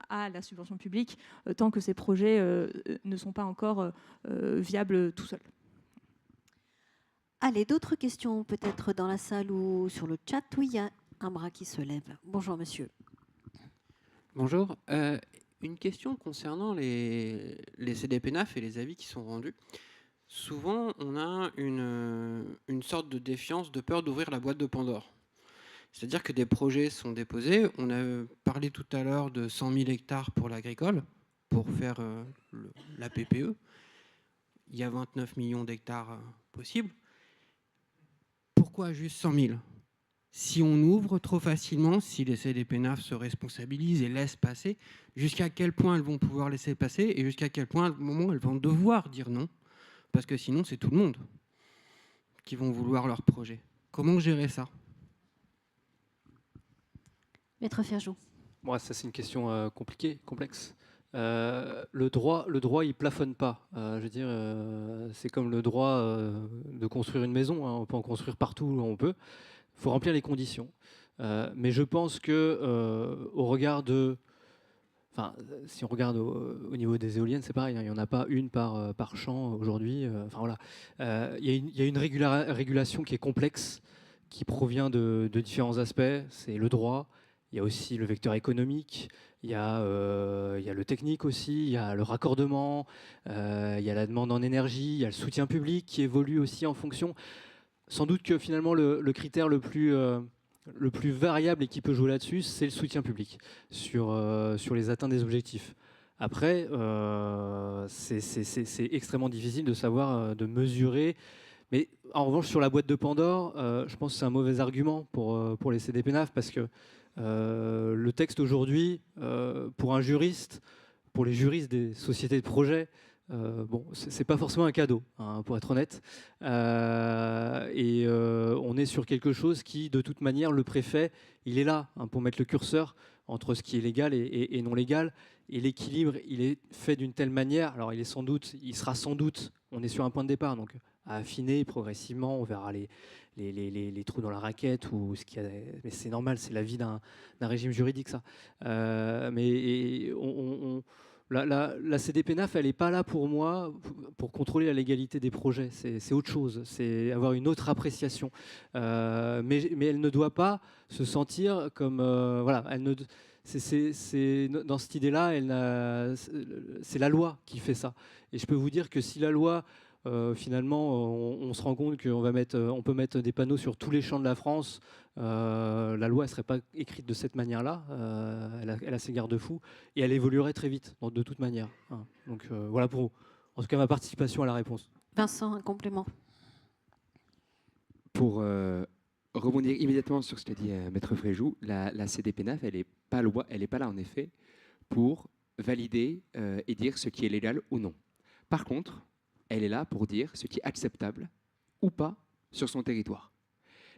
S5: à la subvention publique, tant que ces projets ne sont pas encore viables tout seuls.
S1: Allez, d'autres questions peut-être dans la salle ou sur le chat? Oui, il y a un bras qui se lève. Bonjour monsieur.
S9: Bonjour. Une question concernant les CDPENAF et les avis qui sont rendus. Souvent, on a une sorte de défiance, de peur d'ouvrir la boîte de Pandore. C'est-à-dire que des projets sont déposés. On a parlé tout à l'heure de 100 000 hectares pour l'agricole, pour faire la PPE. Il y a 29 millions d'hectares possibles. Pourquoi juste 100 000 ? Si on ouvre trop facilement, si les CDPENAF se responsabilisent et laissent passer, jusqu'à quel point elles vont pouvoir laisser passer et jusqu'à quel point, à un moment, elles vont devoir dire non ? Parce que sinon, c'est tout le monde qui vont vouloir leur projet. Comment gérer ça ?
S1: Maître Ferjou.
S2: Moi, ça, c'est une question compliquée, complexe. Le droit, il plafonne pas. Je veux dire, c'est comme le droit de construire une maison. Hein, on peut en construire partout où on peut. Il faut remplir les conditions. Mais je pense que au regard de... Enfin, si on regarde au niveau des éoliennes, c'est pareil. Hein, il n'y en a pas une par champ aujourd'hui. Enfin, voilà. Il y a une régulation qui est complexe, qui provient de différents aspects. C'est le droit. Il y a aussi le vecteur économique, il y a le technique aussi, il y a le raccordement, il y a la demande en énergie, il y a le soutien public qui évolue aussi en fonction. Sans doute que finalement le critère le plus variable et qui peut jouer là-dessus, c'est le soutien public sur les atteintes des objectifs. Après, c'est extrêmement difficile de savoir, de mesurer. Mais en revanche, sur la boîte de Pandore, je pense que c'est un mauvais argument pour les CDPENAF parce que le texte aujourd'hui, pour un juriste, pour les juristes des sociétés de projet, c'est pas forcément un cadeau, hein, pour être honnête. On est sur quelque chose qui, de toute manière, le préfet, il est là hein, pour mettre le curseur entre ce qui est légal et non légal. Et l'équilibre, il est fait d'une telle manière. Alors, il sera sans doute, on est sur un point de départ, donc à affiner progressivement, on verra les trous dans la raquette ou ce qu'il y a. Mais c'est normal, c'est la vie d'un régime juridique, ça. La CDPENAF, elle n'est pas là pour moi pour contrôler la légalité des projets. C'est autre chose. C'est avoir une autre appréciation. Mais elle ne doit pas se sentir comme voilà. Dans cette idée-là, c'est la loi qui fait ça. Et je peux vous dire que si la loi finalement, on se rend compte qu'on peut mettre des panneaux sur tous les champs de la France. La loi ne serait pas écrite de cette manière-là. Elle a ses garde-fous et elle évoluerait très vite, de toute manière. Hein. Donc voilà pour, en tout cas, ma participation à la réponse.
S1: Vincent, un complément.
S4: Pour rebondir immédiatement sur ce qu'a dit Maître Fréjou, la CDPENAF, elle n'est pas là en effet pour valider et dire ce qui est légal ou non. Par contre, elle est là pour dire ce qui est acceptable ou pas sur son territoire.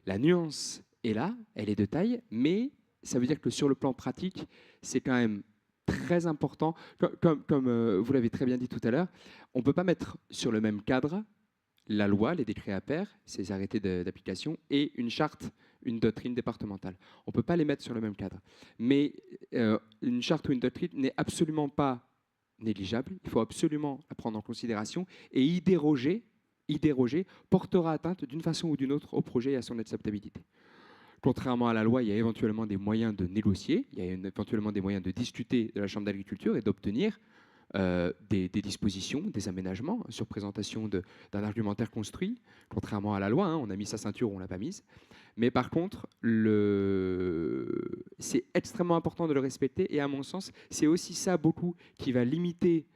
S4: La nuance est là, elle est de taille, mais ça veut dire que sur le plan pratique, c'est quand même très important. Comme vous l'avez très bien dit tout à l'heure, on ne peut pas mettre sur le même cadre la loi, les décrets à pair, ces arrêtés d'application, et une charte, une doctrine départementale. On ne peut pas les mettre sur le même cadre. Mais une charte ou une doctrine n'est absolument pas négligeable. Il faut absolument la prendre en considération et y déroger portera atteinte d'une façon ou d'une autre au projet et à son acceptabilité. Contrairement à la loi, il y a éventuellement des moyens de négocier, il y a éventuellement des moyens de discuter de la Chambre d'agriculture et d'obtenir des dispositions, des aménagements sur présentation d'un argumentaire construit. Contrairement à la loi, on a mis sa ceinture ou on ne l'a pas mise. Mais par contre, c'est extrêmement important de le respecter et à mon sens, c'est aussi ça beaucoup qui va limiter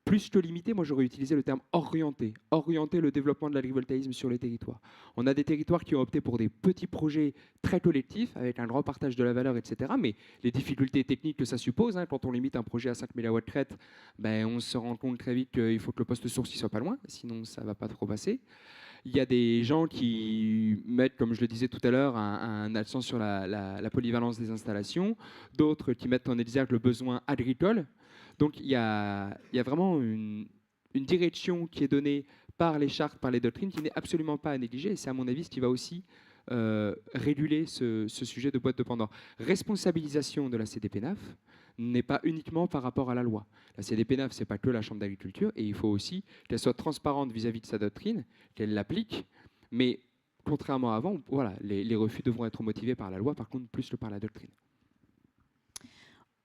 S4: plus que limiter, moi j'aurais utilisé le terme orienter le développement de l'agrivoltaïsme sur les territoires. On a des territoires qui ont opté pour des petits projets très collectifs, avec un grand partage de la valeur, etc. Mais les difficultés techniques que ça suppose, quand on limite un projet à 5 MW crête, on se rend compte très vite qu'il faut que le poste source ne soit pas loin, sinon ça ne va pas trop passer. Il y a des gens qui mettent, comme je le disais tout à l'heure, un accent sur la polyvalence des installations, d'autres qui mettent en exergue le besoin agricole. Donc il y a vraiment une direction qui est donnée par les chartes, par les doctrines, qui n'est absolument pas à négliger. Et c'est à mon avis ce qui va aussi réguler ce sujet de boîte de Pandore. Responsabilisation de la CDPENAF n'est pas uniquement par rapport à la loi. La CDPENAF, ce n'est pas que la Chambre d'agriculture, et il faut aussi qu'elle soit transparente vis-à-vis de sa doctrine, qu'elle l'applique. Mais contrairement à avant, voilà, les refus devront être motivés par la loi, par contre plus que par la doctrine.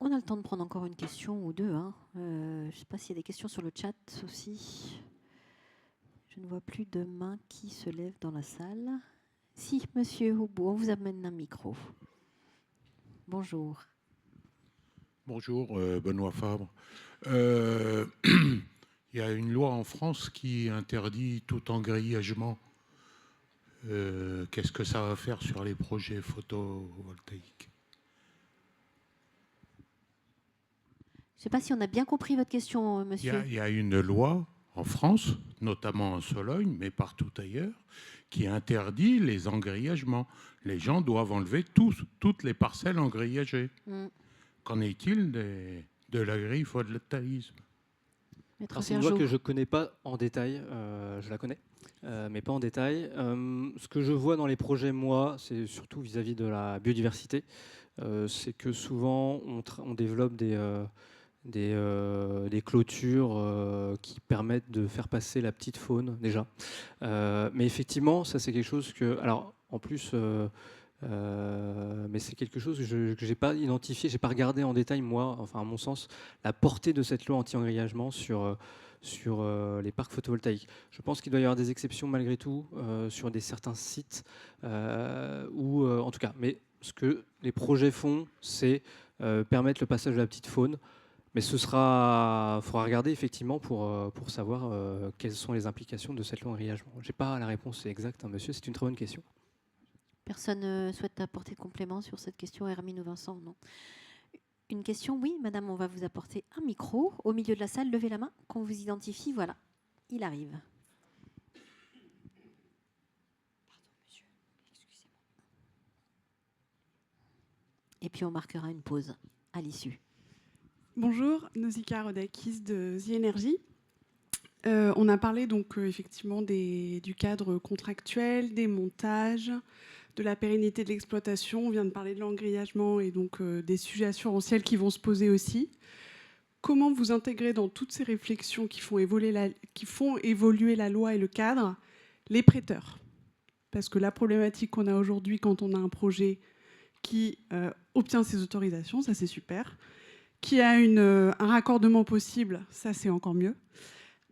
S1: On a le temps de prendre encore une question ou deux. Je ne sais pas s'il y a des questions sur le chat aussi. Je ne vois plus de mains qui se lèvent dans la salle. Si, monsieur Houbou, on vous amène un micro. Bonjour.
S10: Bonjour, Benoît Fabre. Il y a une loi en France qui interdit tout engrillagement. Qu'est-ce que ça va faire sur les projets photovoltaïques ?
S1: Je ne sais pas si on a bien compris votre question, monsieur.
S10: Il y a une loi en France, notamment en Sologne, mais partout ailleurs, qui interdit les engrillagements. Les gens doivent enlever toutes les parcelles engrillagées. Qu'en est-il de l'agrivoltaïsme ?
S2: C'est une loi que je ne connais pas en détail. Je la connais, mais pas en détail. Ce que je vois dans les projets, moi, c'est surtout vis-à-vis de la biodiversité. C'est que souvent, on développe des clôtures qui permettent de faire passer la petite faune déjà. Mais effectivement, ça c'est quelque chose que... Alors, en plus... mais c'est quelque chose que je n'ai pas identifié, je n'ai pas regardé en détail, moi, enfin à mon sens, la portée de cette loi anti-engrillagement sur les parcs photovoltaïques. Je pense qu'il doit y avoir des exceptions malgré tout sur certains sites, où, en tout cas, mais ce que les projets font, c'est permettre le passage de la petite faune. Mais faudra regarder effectivement pour savoir quelles sont les implications de cette loi engrillagement. Je n'ai pas la réponse exacte, monsieur, c'est une très bonne question.
S1: Personne souhaite apporter de complément sur cette question, Hermine ou Vincent? Non. Une question? Oui, madame, on va vous apporter un micro. Au milieu de la salle, levez la main, qu'on vous identifie. Voilà, il arrive. Pardon, monsieur, excusez-moi. Et puis on marquera une pause à l'issue.
S11: Bonjour, Nausicaa Rodakis de The Energy. On a parlé donc effectivement du cadre contractuel, des montages, de la pérennité de l'exploitation. On vient de parler de l'engrillagement et donc des sujets assurantiels qui vont se poser aussi. Comment vous intégrez dans toutes ces réflexions qui font évoluer la loi et le cadre les prêteurs? Parce que la problématique qu'on a aujourd'hui quand on a un projet qui obtient ses autorisations, ça c'est super, qui a un raccordement possible, ça c'est encore mieux.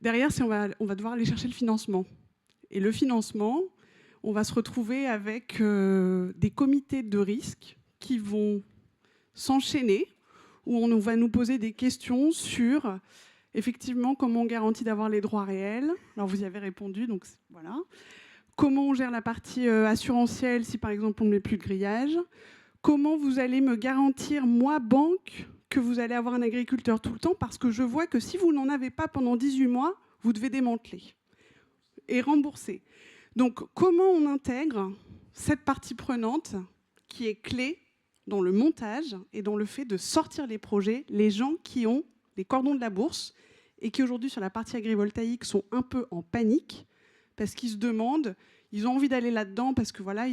S11: Derrière, on va devoir aller chercher le financement. Et le financement, on va se retrouver avec des comités de risque qui vont s'enchaîner, où on va nous poser des questions sur, effectivement, comment on garantit d'avoir les droits réels. Alors, vous y avez répondu, donc voilà. Comment on gère la partie assurantielle si, par exemple, on ne met plus de grillage? Comment vous allez me garantir, moi, banque, que vous allez avoir un agriculteur tout le temps? Parce que je vois que si vous n'en avez pas pendant 18 mois, vous devez démanteler et rembourser. Donc, comment on intègre cette partie prenante qui est clé dans le montage et dans le fait de sortir les projets, les gens qui ont les cordons de la bourse et qui aujourd'hui sur la partie agrivoltaïque sont un peu en panique parce qu'ils se demandent, ils ont envie d'aller là-dedans parce que voilà,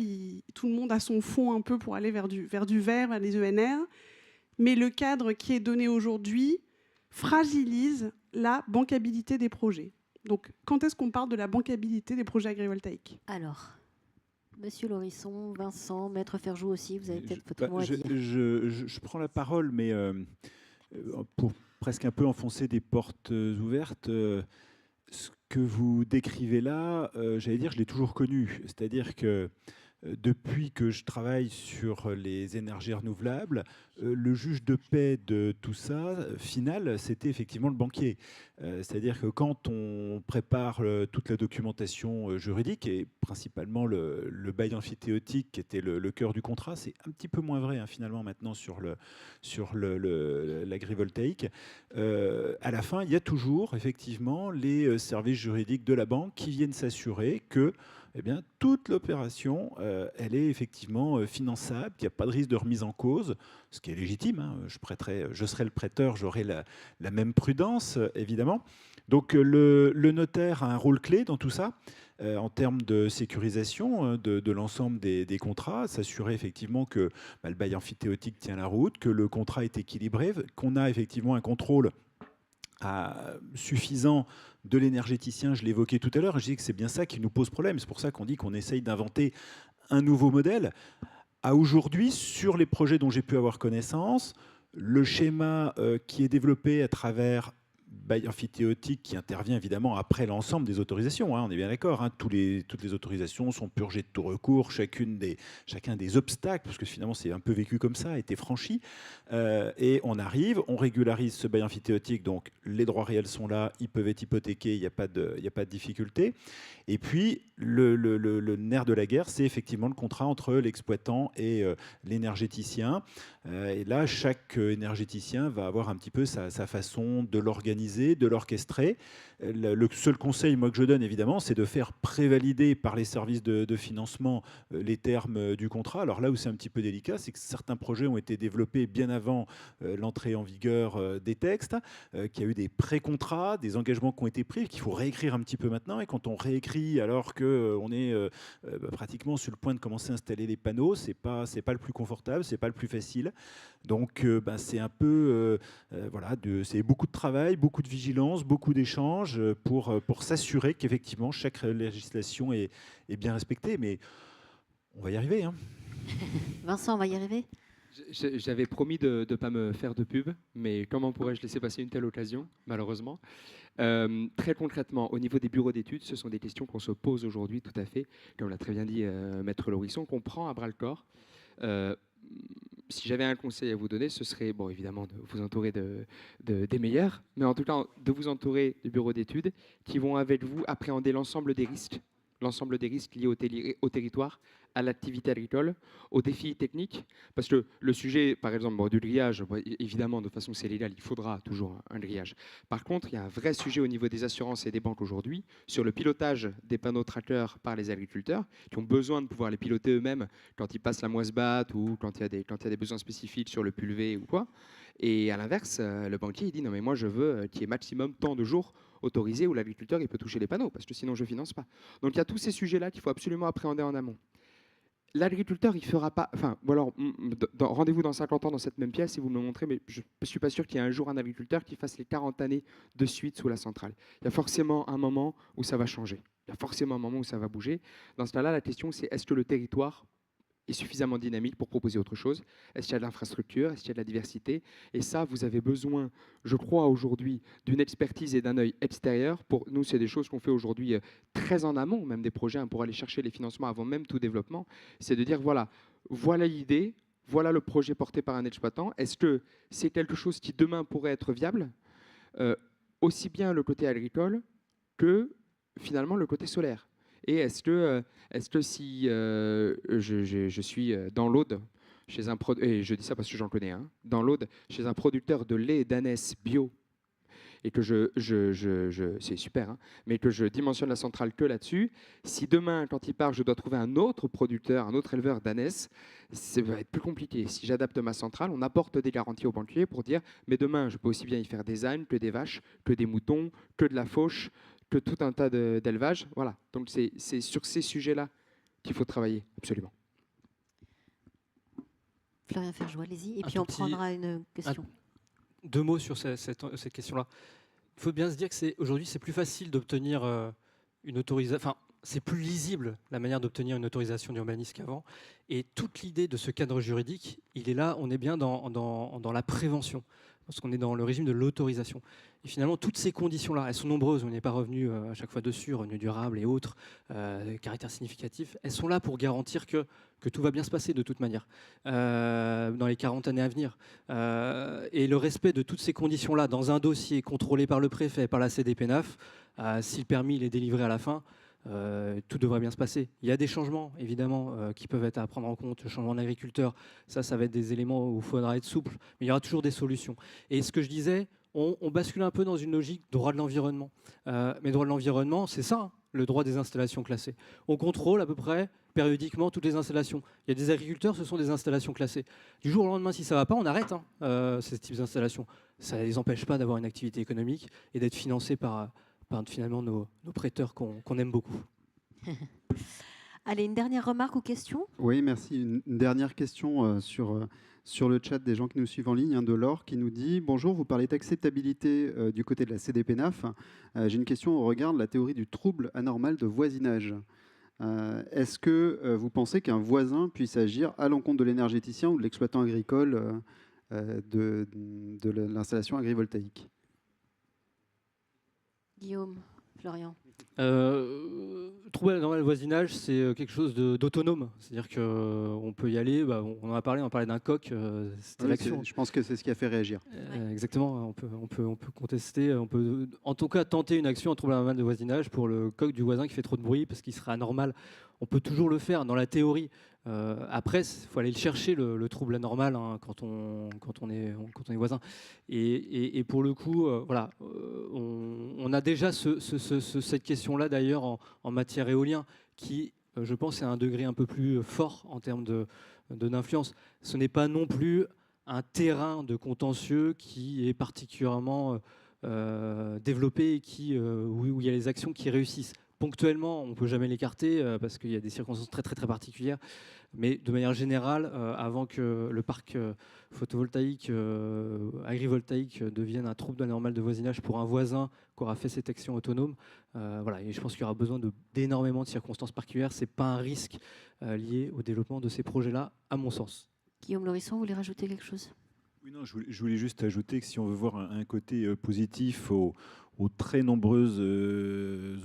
S11: tout le monde a son fond un peu pour aller vers du vert, vers les ENR, mais le cadre qui est donné aujourd'hui fragilise la bancabilité des projets. Donc, quand est-ce qu'on parle de la bancabilité des projets agrivoltaïques?
S1: Alors, Monsieur Laurisson, Vincent, Maître Ferjou aussi, vous avez peut-être votre mot à dire.
S3: Je prends la parole, mais pour presque un peu enfoncer des portes ouvertes, ce que vous décrivez là, j'allais dire, je l'ai toujours connu. C'est-à-dire que depuis que je travaille sur les énergies renouvelables, le juge de paix de tout ça, final, c'était effectivement le banquier. C'est-à-dire que quand on prépare toute la documentation juridique, et principalement le bail amphithéotique qui était le cœur du contrat, c'est un petit peu moins vrai finalement maintenant sur l'agrivoltaïque, à la fin, il y a toujours effectivement les services juridiques de la banque qui viennent s'assurer que toute l'opération, elle est effectivement finançable, qu'il n'y a pas de risque de remise en cause, ce qui est légitime. Hein. Je serai le prêteur, j'aurai la même prudence, évidemment. Donc le notaire a un rôle clé dans tout ça, en termes de sécurisation de l'ensemble des contrats, s'assurer effectivement que le bail amphithéotique tient la route, que le contrat est équilibré, qu'on a effectivement un contrôle suffisant de l'énergéticien. Je l'évoquais tout à l'heure, je dis que c'est bien ça qui nous pose problème. C'est pour ça qu'on dit qu'on essaye d'inventer un nouveau modèle. À aujourd'hui, sur les projets dont j'ai pu avoir connaissance, le schéma qui est développé à travers bail amphithéotique qui intervient évidemment après l'ensemble des autorisations, hein, on est bien d'accord, hein, toutes les autorisations sont purgées de tout recours, chacun des obstacles, parce que finalement c'est un peu vécu comme ça, a été franchi, et on arrive, on régularise ce bail amphithéotique, donc les droits réels sont là, ils peuvent être hypothéqués, il n'y a pas de difficulté. Et puis le nerf de la guerre, c'est effectivement le contrat entre l'exploitant et l'énergéticien. Et là, chaque énergéticien va avoir un petit peu sa façon de l'organiser, de l'orchestrer. Le seul conseil moi, que je donne, évidemment, c'est de faire prévalider par les services de financement les termes du contrat. Alors là où c'est un petit peu délicat, c'est que certains projets ont été développés bien avant l'entrée en vigueur des textes, qu'il y a eu des pré-contrats, des engagements qui ont été pris, qu'il faut réécrire un petit peu maintenant. Et quand on réécrit alors qu'on est pratiquement sur le point de commencer à installer les panneaux, c'est pas le plus confortable, c'est pas le plus facile. Donc c'est un peu c'est beaucoup de travail, beaucoup de vigilance, beaucoup d'échanges pour s'assurer qu'effectivement chaque législation est bien respectée. Mais on va y arriver. Hein.
S1: Vincent, on va y arriver.
S4: J'avais promis de ne pas me faire de pub, mais comment pourrais-je laisser passer une telle occasion, malheureusement? Très concrètement, au niveau des bureaux d'études, ce sont des questions qu'on se pose aujourd'hui, tout à fait, comme l'a très bien dit Maître Laurisson, qu'on prend à bras-le-corps. Si j'avais un conseil à vous donner, ce serait, bon, évidemment, de vous entourer des meilleurs, mais en tout cas, de vous entourer de bureaux d'études qui vont avec vous appréhender l'ensemble des risques liés au territoire, à l'activité agricole, aux défis techniques. Parce que le sujet, par exemple, du grillage, évidemment, de façon c'est légal, il faudra toujours un grillage. Par contre, il y a un vrai sujet au niveau des assurances et des banques aujourd'hui sur le pilotage des panneaux trackers par les agriculteurs qui ont besoin de pouvoir les piloter eux-mêmes quand ils passent la moisse-batte ou quand il y a des besoins spécifiques sur le pulvé ou quoi. Et à l'inverse, le banquier il dit non mais moi je veux qu'il y ait maximum tant de jours autorisés où l'agriculteur il peut toucher les panneaux parce que sinon je ne finance pas. Donc il y a tous ces sujets-là qu'il faut absolument appréhender en amont. L'agriculteur, il fera pas. Enfin, ou alors, rendez-vous dans 50 ans dans cette même pièce et vous me le montrez, mais je ne suis pas sûr qu'il y ait un jour un agriculteur qui fasse les 40 années de suite sous la centrale. Il y a forcément un moment où ça va changer. Il y a forcément un moment où ça va bouger. Dans ce cas-là, la question, c'est est-ce que le territoire est suffisamment dynamique pour proposer autre chose? Est-ce qu'il y a de l'infrastructure? Est-ce qu'il y a de la diversité? Et ça, vous avez besoin, je crois, aujourd'hui, d'une expertise et d'un œil extérieur. Pour nous, c'est des choses qu'on fait aujourd'hui très en amont, même des projets, pour aller chercher les financements avant même tout développement. C'est de dire, voilà l'idée, voilà le projet porté par un exploitant. Est-ce que c'est quelque chose qui, demain, pourrait être viable? Aussi bien le côté agricole que, finalement, le côté solaire. Et est-ce que si je suis dans l'Aude, et je dis ça parce que j'en connais un, dans l'Aude, chez un producteur de lait d'ânesse bio, et que c'est super, hein, mais que je dimensionne la centrale que là-dessus, si demain, quand il part, je dois trouver un autre producteur, un autre éleveur d'ânesse, ça va être plus compliqué. Si j'adapte ma centrale, on apporte des garanties aux banquiers pour dire, mais demain, je peux aussi bien y faire des ânes, que des vaches, que des moutons, que de la fauche, que tout un tas d'élevage. Voilà. Donc c'est sur ces sujets-là qu'il faut travailler, absolument.
S1: Florian Ferjou, allez-y, et puis on prendra une question.
S2: Deux mots sur cette question-là. Il faut bien se dire que aujourd'hui, c'est plus facile d'obtenir une autorisation. Enfin, c'est plus lisible la manière d'obtenir une autorisation d'urbanisme qu'avant. Et toute l'idée de ce cadre juridique, il est là, on est bien dans la prévention, parce qu'on est dans le régime de l'autorisation. Et finalement, toutes ces conditions-là, elles sont nombreuses, on n'est pas revenu à chaque fois dessus, revenu durable et autres, caractères significatifs, elles sont là pour garantir que tout va bien se passer de toute manière, dans les 40 années à venir. Et le respect de toutes ces conditions-là, dans un dossier contrôlé par le préfet, par la CDPENAF, si le permis il est délivré à la fin, tout devrait bien se passer. Il y a des changements, évidemment, qui peuvent être à prendre en compte. Le changement d'agriculteur, ça va être des éléments où il faudra être souple, mais il y aura toujours des solutions. Et ce que je disais, on bascule un peu dans une logique droit de l'environnement. Mais droit de l'environnement, c'est ça, le droit des installations classées. On contrôle à peu près périodiquement toutes les installations. Il y a des agriculteurs, ce sont des installations classées. Du jour au lendemain, si ça ne va pas, on arrête ces types d'installations. Ça ne les empêche pas d'avoir une activité économique et d'être financés par finalement nos prêteurs qu'on aime beaucoup.
S1: Allez, une dernière remarque ou question ?
S8: Oui, merci. Une dernière question sur le chat des gens qui nous suivent en ligne, de Laure qui nous dit « Bonjour, vous parlez d'acceptabilité du côté de la CDPENAF. J'ai une question au regard de la théorie du trouble anormal de voisinage. Est-ce que vous pensez qu'un voisin puisse agir à l'encontre de l'énergéticien ou de l'exploitant agricole de l'installation agrivoltaïque ?»
S1: Guillaume, Florian.
S2: Trouble anormal de voisinage, c'est quelque chose d'autonome. C'est-à-dire qu'on peut y aller, on en a parlé, d'un coq, c'était
S8: oui,
S2: l'action.
S8: Je pense que c'est ce qui a fait réagir.
S2: Exactement, on peut contester, on peut en tout cas tenter une action en trouble anormal de voisinage pour le coq du voisin qui fait trop de bruit parce qu'il serait anormal. On peut toujours le faire dans la théorie. Après, il faut aller le chercher, le trouble anormal, hein, quand on est voisin. Et pour le coup, voilà, on a déjà cette question-là d'ailleurs en matière éolien, qui, je pense, est à un degré un peu plus fort en termes d'influence. Ce n'est pas non plus un terrain de contentieux qui est particulièrement développé et où il y a les actions qui réussissent. Ponctuellement, on ne peut jamais l'écarter parce qu'il y a des circonstances très, très, très particulières. Mais de manière générale, avant que le parc photovoltaïque, agrivoltaïque devienne un trouble anormal de voisinage pour un voisin qui aura fait cette action autonome, voilà. Et je pense qu'il y aura besoin d'énormément de circonstances particulières. Ce n'est pas un risque lié au développement de ces projets-là, à mon sens.
S1: Guillaume Laurisson, vous voulez rajouter quelque chose ?
S3: Oui, non, je voulais juste ajouter que si on veut voir un côté positif aux très nombreuses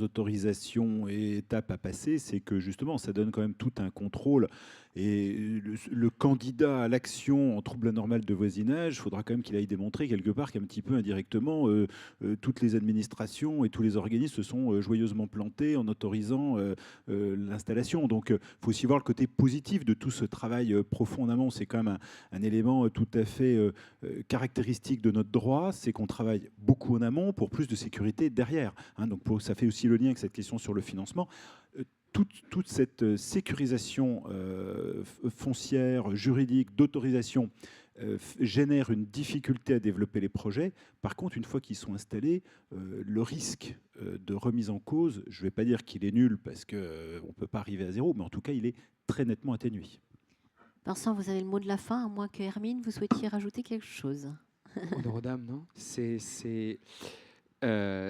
S3: autorisations et étapes à passer, c'est que justement, ça donne quand même tout un contrôle. Et le candidat à l'action en trouble anormal de voisinage, il faudra quand même qu'il aille démontrer quelque part qu'un petit peu indirectement, toutes les administrations et tous les organismes se sont joyeusement plantés en autorisant l'installation. Donc, il faut aussi voir le côté positif de tout ce travail profond en amont. C'est quand même un élément tout à fait caractéristique de notre droit, c'est qu'on travaille beaucoup en amont pour plus de sécurité derrière. Hein, donc, ça fait aussi le lien avec cette question sur le financement. Toute cette sécurisation foncière, juridique, d'autorisation génère une difficulté à développer les projets. Par contre, une fois qu'ils sont installés, le risque de remise en cause, je ne vais pas dire qu'il est nul parce qu'on ne peut pas arriver à zéro, mais en tout cas, il est très nettement atténué.
S1: Vincent, vous avez le mot de la fin, à moins que Hermine, vous souhaitiez rajouter quelque chose.
S4: Honneur aux dames, non ?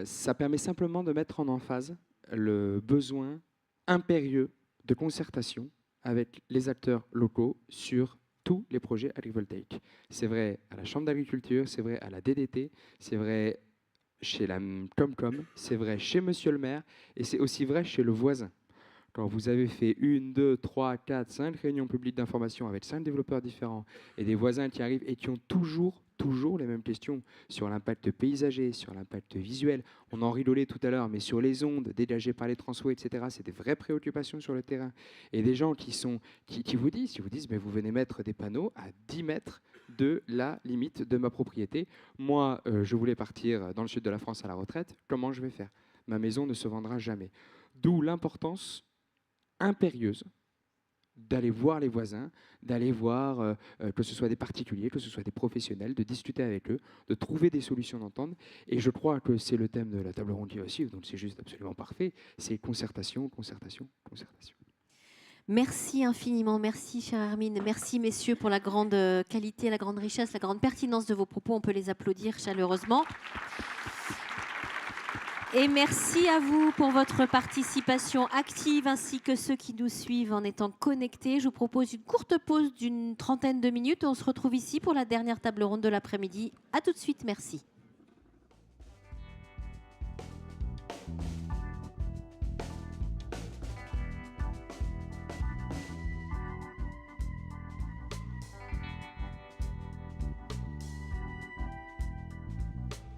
S4: Ça permet simplement de mettre en emphase le besoin impérieux de concertation avec les acteurs locaux sur tous les projets agrivoltaïques. C'est vrai à la Chambre d'agriculture, c'est vrai à la DDT, c'est vrai chez la Comcom, c'est vrai chez Monsieur le maire, et c'est aussi vrai chez le voisin. quand vous avez fait 1, 2, 3, 4, 5 réunions publiques d'information avec 5 développeurs différents et des voisins qui arrivent et qui ont toujours les mêmes questions sur l'impact paysager, sur l'impact visuel. On en rigolait tout à l'heure, mais sur les ondes dégagées par les transfos, etc., c'est des vraies préoccupations sur le terrain. Et des gens qui vous disent, mais vous venez mettre des panneaux à 10 mètres de la limite de ma propriété. Moi, je voulais partir dans le sud de la France à la retraite. Comment je vais faire? Ma maison ne se vendra jamais. D'où l'importance impérieuse d'aller voir les voisins, d'aller voir que ce soit des particuliers, que ce soit des professionnels, de discuter avec eux, de trouver des solutions d'entente. Et je crois que c'est le thème de la table ronde aussi, donc c'est juste absolument parfait, c'est concertation, concertation, concertation.
S1: Merci infiniment, merci chère Hermine, merci messieurs pour la grande qualité, la grande richesse, la grande pertinence de vos propos, on peut les applaudir chaleureusement. Et merci à vous pour votre participation active ainsi que ceux qui nous suivent en étant connectés. Je vous propose une courte pause d'une 30aine de minutes. On se retrouve ici pour la dernière table ronde de l'après-midi. À tout de suite, merci.